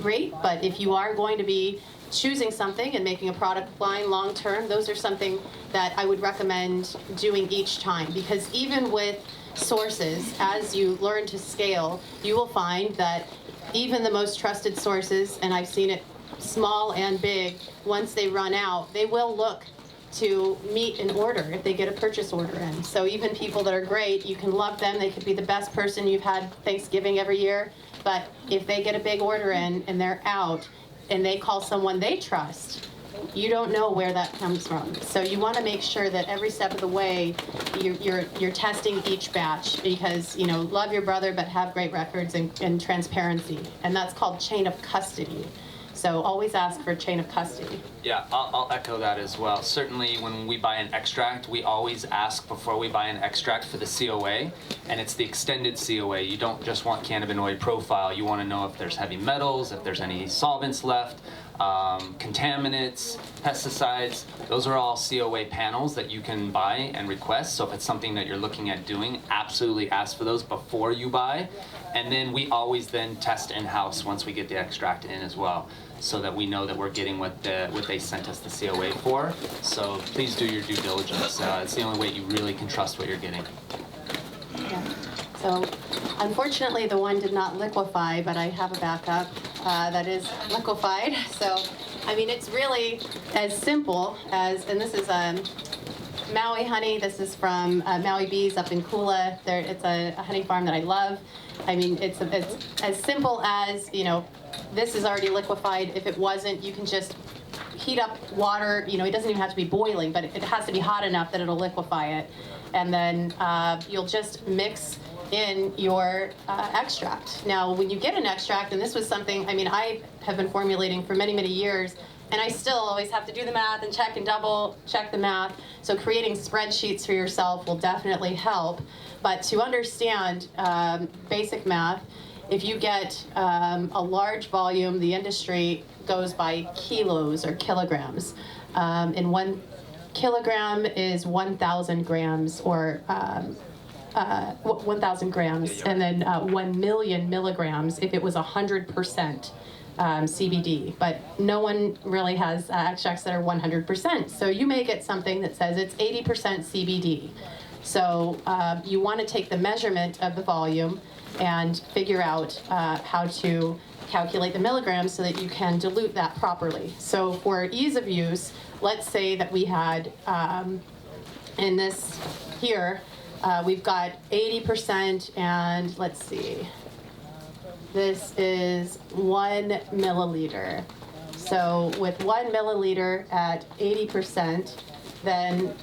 rate, but if you are going to be choosing something and making a product line long term, those are something that I would recommend doing each time, because even with sources, as you learn to scale, you will find that even the most trusted sources, and I've seen it small and big, once they run out, they will look to meet an order if they get a purchase order in. So even people that are great, you can love them, they could be the best person you've had Thanksgiving every year, but if they get a big order in and they're out, and they call someone they trust, you don't know where that comes from. So you want to make sure that every step of the way you're testing each batch, because, you know, love your brother but have great records and transparency, and that's called chain of custody. So always ask for chain of custody. Yeah, I'll echo that as well. Certainly when we buy an extract, we always ask before we buy an extract for the COA, and it's the extended COA. You don't just want cannabinoid profile. You want to know if there's heavy metals, if there's any solvents left, contaminants, pesticides. Those are all COA panels that you can buy and request. So if it's something that you're looking at doing, absolutely ask for those before you buy. And then we always then test in-house once we get the extract in as well, so that we know that we're getting what they sent us the COA for. So please do your due diligence. It's the only way you really can trust what you're getting. Yeah. So unfortunately the one did not liquefy, but I have a backup that is liquefied. So I mean, it's really as simple as, and this is Maui honey. This is from Maui Bees up in Kula. It's a honey farm that I love. I mean, it's as simple as, you know, this is already liquefied. If it wasn't, you can just heat up water. You know, it doesn't even have to be boiling, but it has to be hot enough that it'll liquefy it. And then you'll just mix in your extract. Now, when you get an extract, and this was something, I mean, I have been formulating for many, many years, and I still always have to do the math and check and double check the math. So creating spreadsheets for yourself will definitely help. But to understand basic math, if you get a large volume, the industry goes by kilos or kilograms. And 1 kilogram is 1,000 grams, or 1,000 grams, and then 1 million milligrams if it was 100% CBD. But no one really has extracts that are 100%. So you may get something that says it's 80% CBD. So you want to take the measurement of the volume and figure out how to calculate the milligrams so that you can dilute that properly. So for ease of use, let's say that we had in this here, we've got 80%, and let's see, this is 1 milliliter. So with 1 milliliter at 80%, then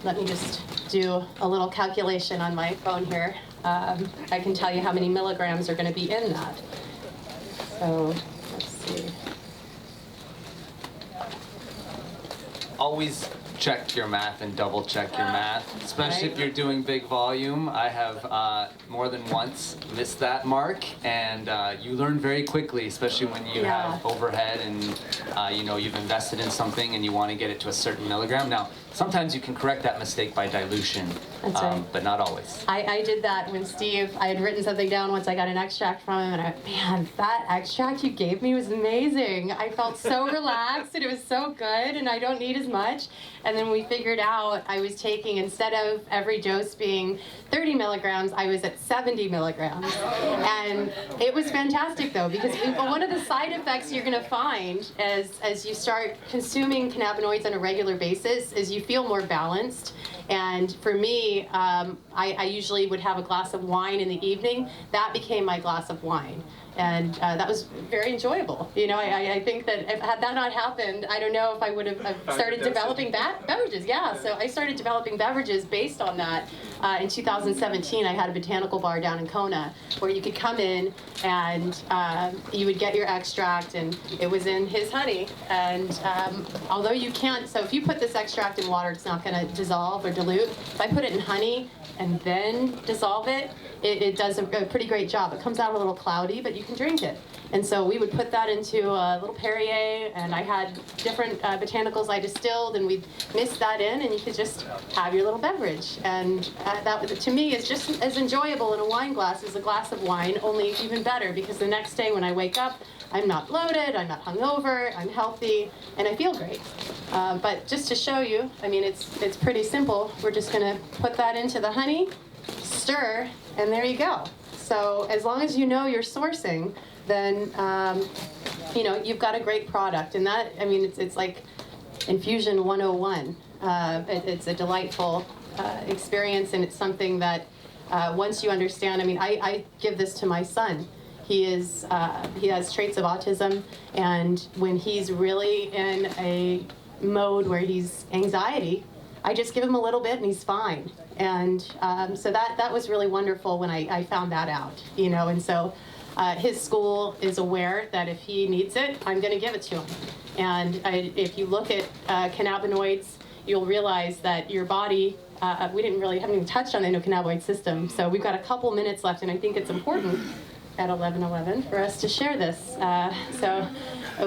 let me just do a little calculation on my phone here. I can tell you how many milligrams are going to be in that. So let's see. Always check your math and double check your math, especially if you're doing big volume. I have more than once missed that mark, and you learn very quickly, especially when you have overhead and you know, you've invested in something and you want to get it to a certain milligram. Now, sometimes you can correct that mistake by dilution, but not always. I did that when Steve, I had written something down once I got an extract from him, and man, that extract you gave me was amazing. I felt so relaxed, and it was so good, and I don't need as much. And And then we figured out I was taking, instead of every dose being 30 milligrams, I was at 70 milligrams. And it was fantastic though, because one of the side effects you're gonna find as you start consuming cannabinoids on a regular basis is you feel more balanced. And for me, I usually would have a glass of wine in the evening. That became my glass of wine. And that was very enjoyable. You know, I think that had that not happened, I don't know if I would have started developing beverages. Yeah, so I started developing beverages based on that. In 2017, I had a botanical bar down in Kona where you could come in and you would get your extract, and it was in his honey. And although you can't, so if you put this extract in water, it's not going to dissolve or dilute. If I put it in honey and then dissolve it, it does a pretty great job. It comes out a little cloudy, but you can drink it. And so we would put that into a little Perrier, and I had different botanicals I distilled, and we'd mix that in, and you could just have your little beverage. And that, to me, is just as enjoyable in a wine glass as a glass of wine, only even better, because the next day when I wake up, I'm not bloated, I'm not hungover, I'm healthy, and I feel great. But just to show you, I mean, it's pretty simple. We're just gonna put that into the honey, stir, and there you go. So as long as you know you're sourcing, then you know you've got a great product. And that, I mean, it's like Infusion 101. It's a delightful experience, and it's something that once you understand. I mean, I give this to my son. He has traits of autism, and when he's really in a mode where he's anxiety, I just give him a little bit and he's fine. And so that was really wonderful when I found that out, you know. And so his school is aware that if he needs it, I'm going to give it to him. And if you look at cannabinoids, you'll realize that your body, we haven't even touched on the endocannabinoid system. So we've got a couple minutes left, and I think it's important at 11:11 for us to share this. So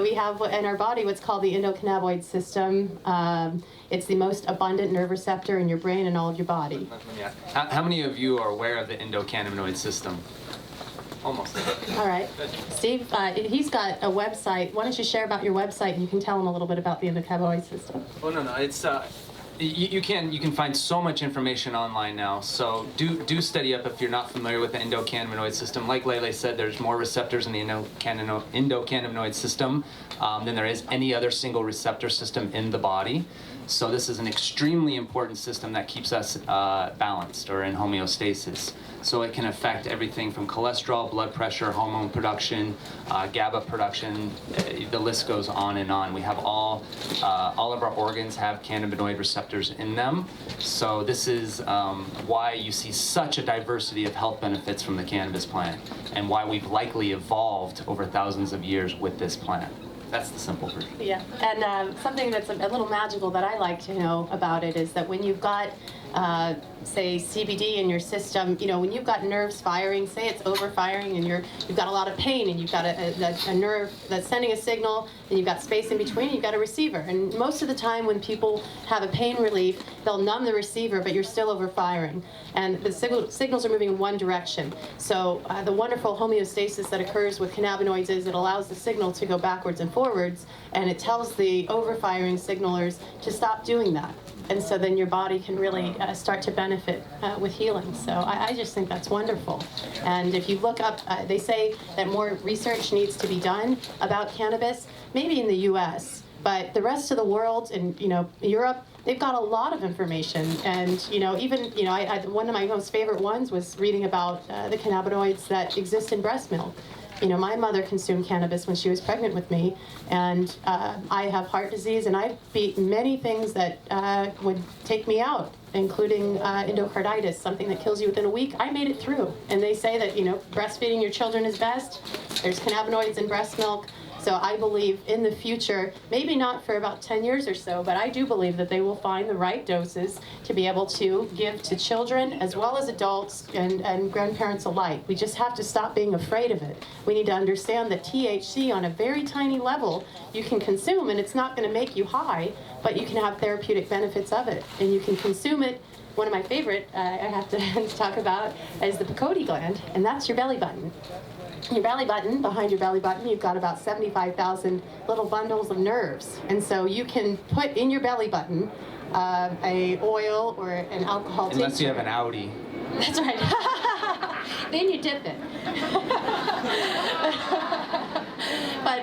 we have in our body what's called the endocannabinoid system. It's the most abundant nerve receptor in your brain and all of your body. How many of you are aware of the endocannabinoid system? Almost. All right. Steve, he's got a website. Why don't you share about your website, and you can tell him a little bit about the endocannabinoid system. Oh, no, it's you can find so much information online now. So do study up if you're not familiar with the endocannabinoid system. Like Lele said, there's more receptors in the endocannabinoid system than there is any other single receptor system in the body. So this is an extremely important system that keeps us balanced or in homeostasis. So it can affect everything from cholesterol, blood pressure, hormone production, GABA production. The list goes on and on. We have all of our organs have cannabinoid receptors in them. So this is why you see such a diversity of health benefits from the cannabis plant, and why we've likely evolved over thousands of years with this plant. That's the simple version. Yeah, and something that's a little magical that I like to know about it is that when you've got, say, CBD in your system, you know, when you've got nerves firing, say it's overfiring, and you've got a lot of pain, and you've got a nerve that's sending a signal, and you've got space in between, and you've got a receiver. And most of the time when people have a pain relief, they'll numb the receiver, but you're still overfiring. And the signals are moving in one direction. So the wonderful homeostasis that occurs with cannabinoids is it allows the signal to go backwards and forwards, and it tells the overfiring signalers to stop doing that. And so then your body can really start to benefit with healing. So I just think that's wonderful. And if you look up, they say that more research needs to be done about cannabis, maybe in the US, but the rest of the world and, you know, Europe, they've got a lot of information. And, you know, even, you know, one of my most favorite ones was reading about the cannabinoids that exist in breast milk. You know, my mother consumed cannabis when she was pregnant with me, and I have heart disease, and I've beaten many things that would take me out, including endocarditis, something that kills you within a week. I made it through. And they say that, you know, breastfeeding your children is best. There's cannabinoids in breast milk. So I believe in the future, maybe not for about 10 years or so, but I do believe that they will find the right doses to be able to give to children as well as adults and grandparents alike. We just have to stop being afraid of it. We need to understand that THC on a very tiny level you can consume, and it's not going to make you high, but you can have therapeutic benefits of it. And you can consume it. One of my favorite I have to talk about is the Pacoti gland, and that's your belly button. your belly button, behind your belly button, you've got about 75,000 little bundles of nerves. And so you can put in your belly button a oil or an alcohol tincture. Unless you have an Audi. That's right. Then you dip it. But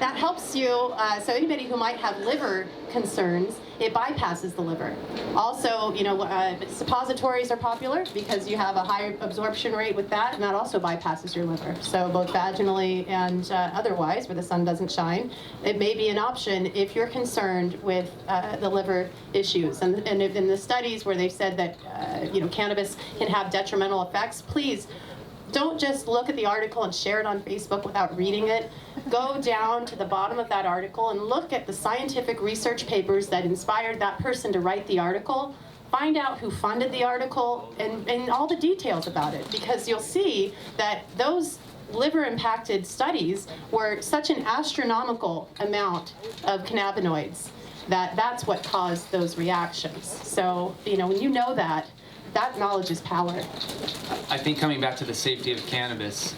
that helps you, so anybody who might have liver concerns, it bypasses the liver. Also, suppositories are popular because you have a high absorption rate with that, and that also bypasses your liver. So both vaginally and otherwise, where the sun doesn't shine, it may be an option if you're concerned with the liver issues. And in the studies where they've said that cannabis can have detrimental effects, please don't just look at the article and share it on Facebook without reading it. Go down to the bottom of that article and look at the scientific research papers that inspired that person to write the article. Find out who funded the article and all the details about it, because you'll see that those liver-impacted studies were such an astronomical amount of cannabinoids that that's what caused those reactions. So, when you know that knowledge is power. I think coming back to the safety of cannabis,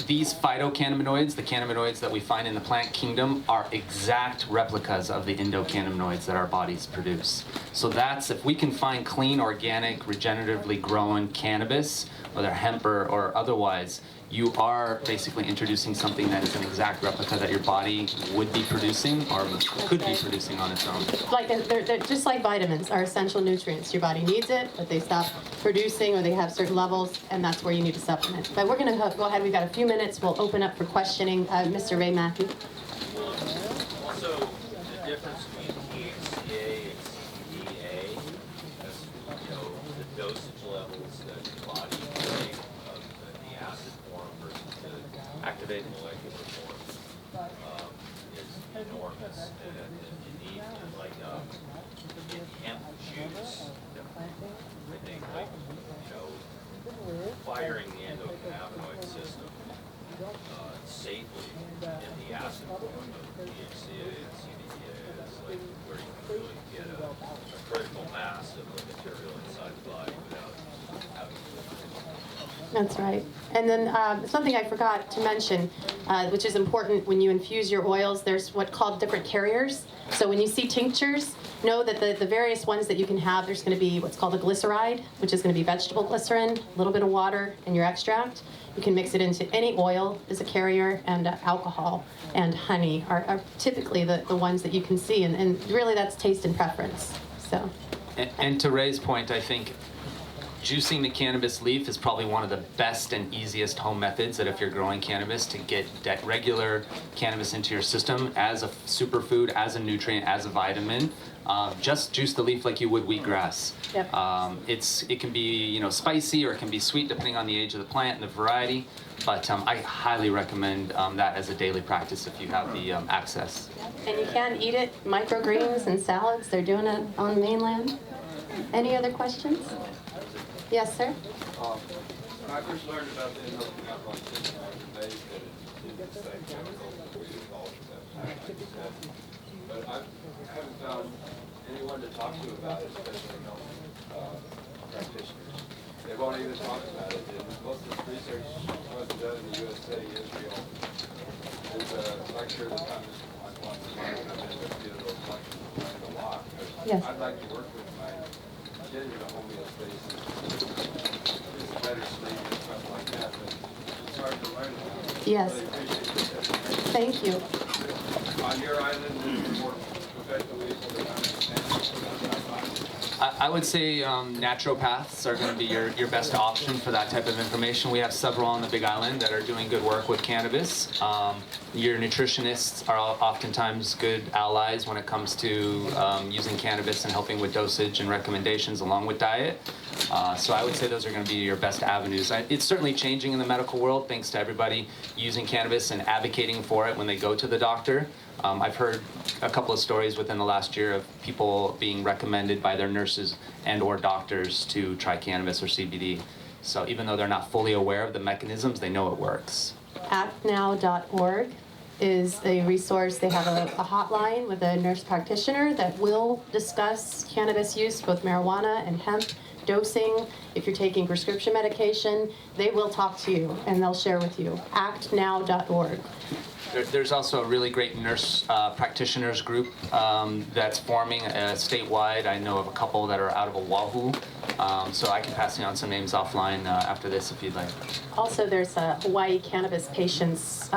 these phytocannabinoids, the cannabinoids that we find in the plant kingdom, are exact replicas of the endocannabinoids that our bodies produce. So if we can find clean, organic, regeneratively grown cannabis, whether hemp or otherwise, you are basically introducing something that is an exact replica that your body would be producing or could be producing on its own. They're just like vitamins, are essential nutrients. Your body needs it, but they stop producing or they have certain levels, and that's where you need to supplement. But we're going to go ahead. We've got a few minutes. We'll open up for questioning. Mr. Ray Matthew. Also, the difference between THCA and CBD, that's, the dosage levels that your body can take of the acid form versus the activated molecular form is enormous. And you need, in hemp juice, I think, firing the endocannabinoid system safely in the acid form of THCA and CBD is like where you can really get a critical mass of the material inside the body without having to. That's right. And then something I forgot to mention, which is important when you infuse your oils, there's what's called different carriers. So when you see tinctures, know that the various ones that you can have, there's going to be what's called a glyceride, which is going to be vegetable glycerin, a little bit of water, and your extract. You can mix it into any oil as a carrier, and alcohol and honey are typically the ones that you can see. And really that's taste and preference. So. And to Ray's point, I think juicing the cannabis leaf is probably one of the best and easiest home methods that if you're growing cannabis to get regular cannabis into your system as a superfood, as a nutrient, as a vitamin. Just juice the leaf like you would wheatgrass. Yep. It can be spicy or it can be sweet depending on the age of the plant and the variety. But I highly recommend that as a daily practice if you have the access. And you can eat it, microgreens and salads. They're doing it on the mainland. Any other questions? Yes, sir? When I first learned about the endocannabinoid system, I was amazed that it's the same chemical that we use all the time, like you said. But I haven't found anyone to talk to about it, especially practitioners. They won't even talk about it. And most of this research was done in the USA, Israel. There's a lecture that comes on once a month, and I've been to those lectures and learned a lot. Yes. I'd like to work with my getting to homeostasis, better sleep and stuff like that, but it's hard to learn about. Yes. Really appreciate it. Thank you. On your island, there's more professional people that understand. I would say naturopaths are going to be your best option for that type of information. We have several on the Big Island that are doing good work with cannabis. Your nutritionists are oftentimes good allies when it comes to using cannabis and helping with dosage and recommendations along with diet. So I would say those are going to be your best avenues. It's certainly changing in the medical world thanks to everybody using cannabis and advocating for it when they go to the doctor. I've heard a couple of stories within the last year of people being recommended by their nurses and or doctors to try cannabis or CBD. So even though they're not fully aware of the mechanisms, they know it works. Actnow.org is a resource. They have a hotline with a nurse practitioner that will discuss cannabis use, both marijuana and hemp. dosing, if you're taking prescription medication, they will talk to you and they'll share with you. actnow.org. There's also a really great nurse practitioners group that's forming statewide. I know of a couple that are out of Oahu, so I can pass you on some names offline after this if you'd like. Also, there's a Hawaii Cannabis Patients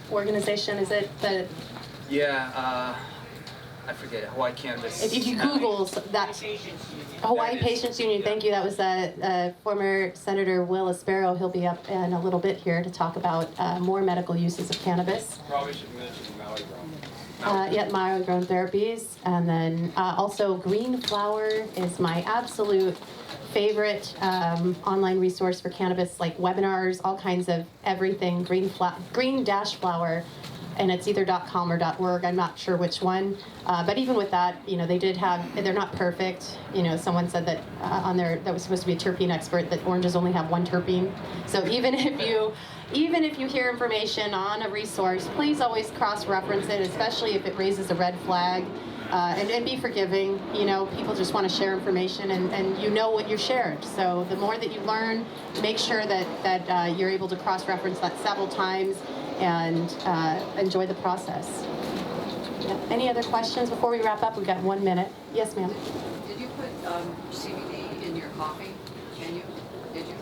organization, is it? Yeah, I forget it. Hawaii Cannabis. If you Google that, Hawaii That is- Patients Union, thank you. That was former Senator Will Aspero. He'll be up in a little bit here to talk about more medical uses of cannabis. Probably should mention Maui Grown. Maui Grown Therapies. And then also Green Flower is my absolute favorite online resource for cannabis, like webinars, all kinds of everything, green-flower. And it's either .com or .org. I'm not sure which one. But even with that, they did have, they're not perfect. Someone said that on there, that was supposed to be a terpene expert, that oranges only have one terpene. So even if you hear information on a resource, please always cross-reference it, especially if it raises a red flag. And be forgiving. People just want to share information, and you know what you're shared. So the more that you learn, make sure that you're able to cross-reference that several times and enjoy the process. Yeah. Any other questions before we wrap up? We've got 1 minute. Yes, ma'am. Did you put CBD in your coffee? Can you? Did you?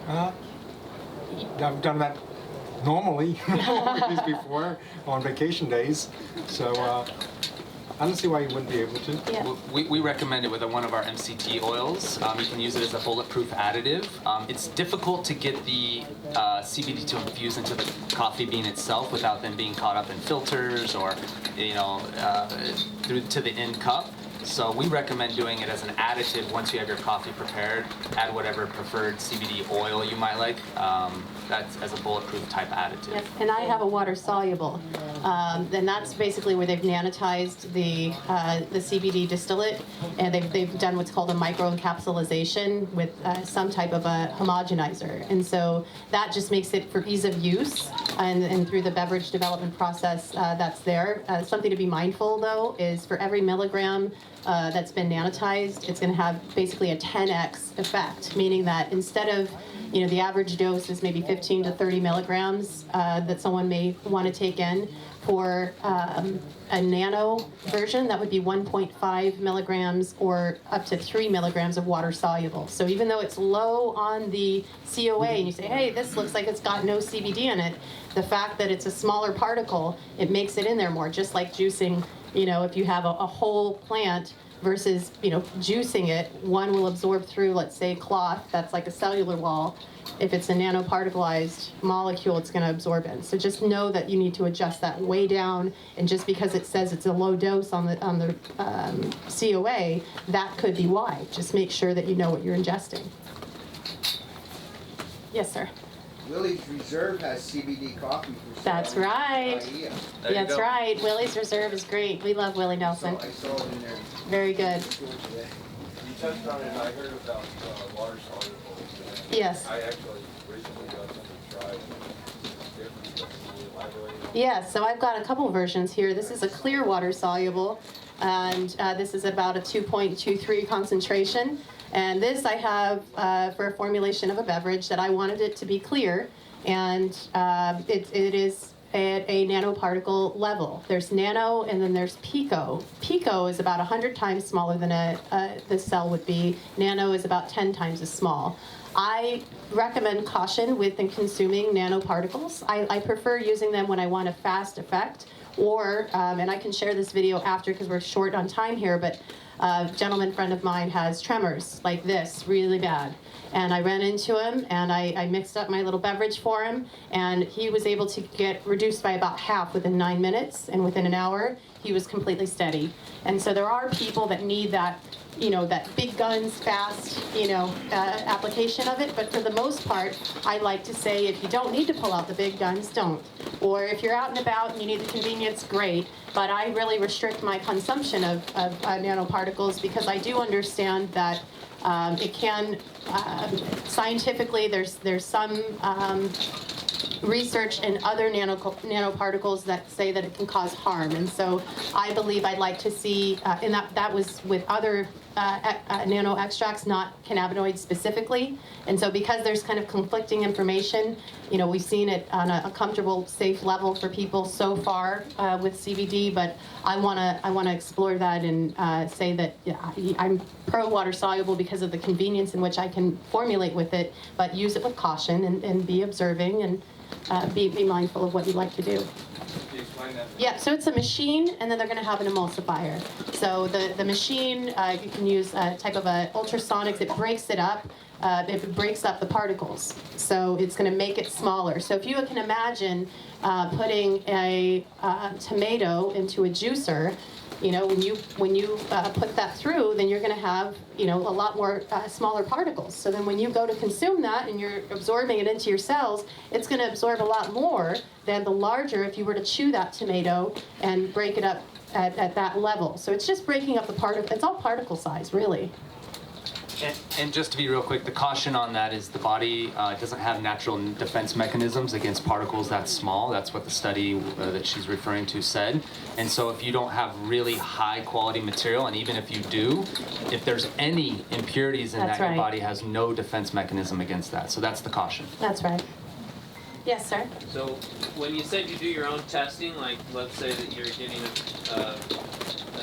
I've done that normally days before on vacation days, so I don't see why you wouldn't be able to. Yeah. We recommend it with one of our MCT oils. You can use it as a bulletproof additive. It's difficult to get the CBD to infuse into the coffee bean itself without them being caught up in filters or, through to the end cup. So we recommend doing it as an additive once you have your coffee prepared. Add whatever preferred CBD oil you might like. That's as a bulletproof type additive. Yes, and I have a water soluble. Then that's basically where they've nanotized the CBD distillate, and they've done what's called a microencapsulation with some type of a homogenizer, and so that just makes it for ease of use, and through the beverage development process that's there. Something to be mindful though is for every milligram that's been nanotized, it's going to have basically a 10x effect, meaning that instead of the average dose is maybe 15 to 30 milligrams that someone may want to take in. For a nano version, that would be 1.5 milligrams or up to 3 milligrams of water soluble. So even though it's low on the COA and you say, hey, this looks like it's got no CBD in it, the fact that it's a smaller particle, it makes it in there more, just like juicing. If you have a whole plant versus, juicing it, one will absorb through, let's say, cloth, that's like a cellular wall. If it's a nanoparticleized molecule, it's going to absorb in. So just know that you need to adjust that way down, and just because it says it's a low dose on the COA, that could be why. Just make sure that you know what you're ingesting. Yes, sir. Willie's Reserve has CBD coffee for sale. That's right. There you That's go. right. Willie's Reserve is great. We love Willie Nelson. I saw it in there. Very good. Store today. You touched on it, and I heard about water soluble. Yes. I actually recently got some to try. Different, can you elaborate on? Yes, so I've got a couple versions here. This is a clear water soluble, and this is about a 2.23 concentration. And this I have for a formulation of a beverage that I wanted it to be clear, and it is at a nanoparticle level. There's nano, and then there's pico. Pico is about 100 times smaller than the cell would be. Nano is about 10 times as small. I recommend caution with consuming nanoparticles. I prefer using them when I want a fast effect, or, and I can share this video after because we're short on time here, but a gentleman friend of mine has tremors like this, really bad. And I ran into him, and I mixed up my little beverage for him, and he was able to get reduced by about half within 9 minutes, and within an hour, he was completely steady. And so there are people that need that, that big guns, fast, application of it. But for the most part, I like to say if you don't need to pull out the big guns, don't. Or if you're out and about and you need the convenience, great. But I really restrict my consumption of nanoparticles because I do understand that it can, scientifically, there's some research and other nanoparticles that say that it can cause harm. And so I believe I'd like to see, and that was with other nano extracts, not cannabinoids specifically. And so because there's kind of conflicting information, you know, we've seen it on a comfortable, safe level for people so far with CBD, but I wanna explore that and say that I'm pro water soluble because of the convenience in which I can formulate with it, but use it with caution and be observing and be mindful of what you'd like to do. Can you explain that? Yeah, so it's a machine, and then they're going to have an emulsifier. So the machine, you can use a type of a ultrasonics. It breaks it up. It breaks up the particles. So it's going to make it smaller. So if you can imagine putting a tomato into a juicer, you know, when you put that through, then you're going to have, you know, a lot more smaller particles. So then when you go to consume that and you're absorbing it into your cells, it's going to absorb a lot more than the larger if you were to chew that tomato and break it up at that level. So it's just breaking up the particle. It's all particle size, really. And just to be real quick, the caution on that is the body doesn't have natural defense mechanisms against particles that small. That's what the study that she's referring to said. And so if you don't have really high quality material, and even if you do, if there's any impurities in That's that, right. your body has no defense mechanism against that. So that's the caution. That's right. Yes, sir. So when you said you do your own testing, like let's say that you're getting a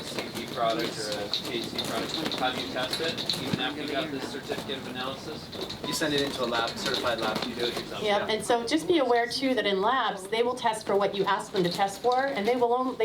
CBD product or a THC product, how do you test it? Even after you got this certificate of analysis? You send it into a lab, certified lab. You do it yourself? Yep, and so just be aware too that in labs, they will test for what you ask them to test for, and they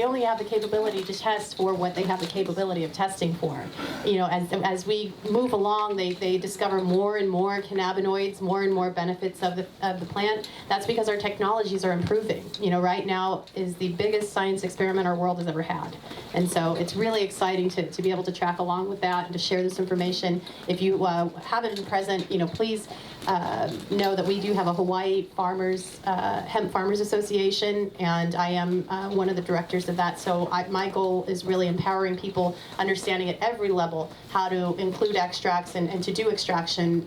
only have the capability to test for what they have the capability of testing for. You know, as we move along, they discover more and more cannabinoids, more and more benefits of the plant. That's because our technologies are improving. You know, right now is the biggest science experiment our world has ever had. And so it's really exciting to be able to track along with that and to share this information. If you haven't been present, you know, please know that we do have a Hawaii Hemp Farmers Association, and I am one of the directors of that. So my goal is really empowering people, understanding at every level how to include extracts and to do extraction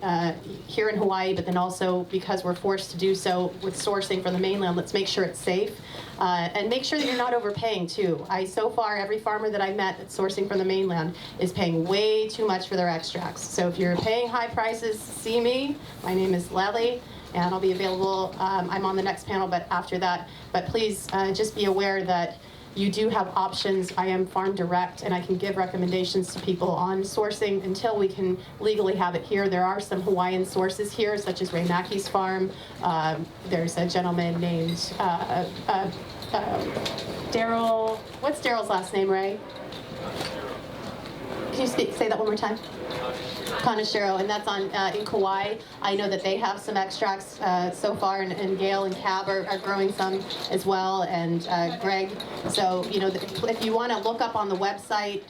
here in Hawaii, but then also because we're forced to do so with sourcing from the mainland, let's make sure it's safe. And make sure that you're not overpaying too. So far, every farmer that I've met that's sourcing from the mainland is paying way too much for their extracts. So if you're paying high prices, see me. My name is Lely, and I'll be available. I'm on the next panel, but after that. But please just be aware that you do have options. I am farm direct, and I can give recommendations to people on sourcing until we can legally have it here. There are some Hawaiian sources here, such as Ray Mackey's farm. There's a gentleman named Daryl. What's Daryl's last name, Ray? Can you say that one more time? Kaneshiro, and that's on in Kauai. I know that they have some extracts so far, and Gail and Cab are growing some as well, and Greg. So, you know, if you want to look up on the website,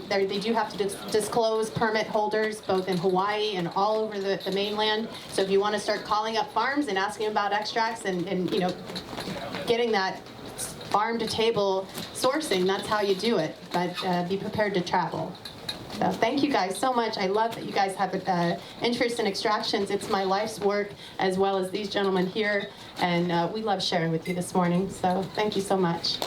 they do have to disclose permit holders both in Hawaii and all over the mainland. So if you want to start calling up farms and asking about extracts and you know, getting that farm to table sourcing, that's how you do it. But be prepared to travel. So thank you guys so much. I love that you guys have an interest in extractions. It's my life's work, as well as these gentlemen here, and we love sharing with you this morning. So thank you so much.